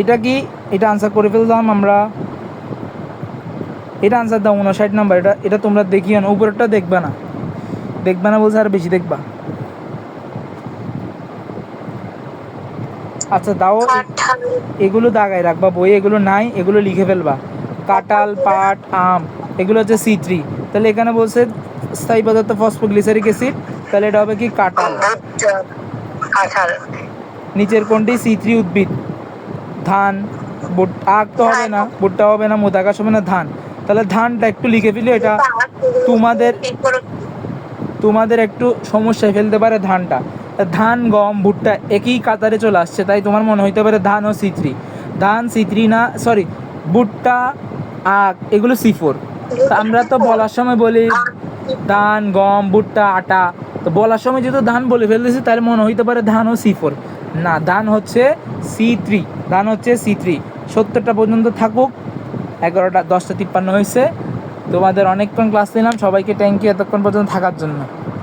এটা কি, এটা আনসার করে ফেললাম আমরা। এটা আনসার দাও 59 নাম্বার। এটা তোমরা দেখিও না, উপরেরটা দেখবে না, দেখবা না বলছে, আর বেশি দেখবা। আচ্ছা দাও, কাঁঠাল, এগুলো দাগায় রাখবা বই, এগুলো নাই, এগুলো লিখে ফেলবা। কাঁঠাল, পাট, আম, এগুলো হচ্ছে C3। তাহলে এখানে বলছে স্থায়ী পদার্থ ফসফোগ্লিসারিক অ্যাসিড, তাহলে এটা হবে কি কাঁঠাল। ভুট্টা, কাঁঠাল, নিচের কোনটি C3 উদ্ভিদ? ধান, আখ তো হবে না, ভুট্টা হবে না, মোদাগাস হবে না, ধান। তাহলে ধানটা একটু লিখে ফেলি, এটা তোমাদের একটু সমস্যায় ফেলতে পারে ধানটা। ধান, গম, ভুট্টা একই কাতারে চলে আসছে, তাই তোমার মনে হইতে পারে ধান ও C3। ধান C3 না, সরি, ভুট্টা, আখ এগুলো C4। তা আমরা তো বলার সময় বলি ধান, গম, ভুট্টা, আটা, তো বলার সময় যেহেতু ধান বলে ফেলতেছি তাহলে মনে হইতে পারে ধান ও C4। না, ধান হচ্ছে C3, ধান হচ্ছে C3। 70টা পর্যন্ত থাকুক, 11টা 10টা 53 হয়েছে। তোমাদের অনেকক্ষণ ক্লাস নিলাম, সবাইকে থ্যাংক ইউ এতক্ষণ পর্যন্ত থাকার জন্য।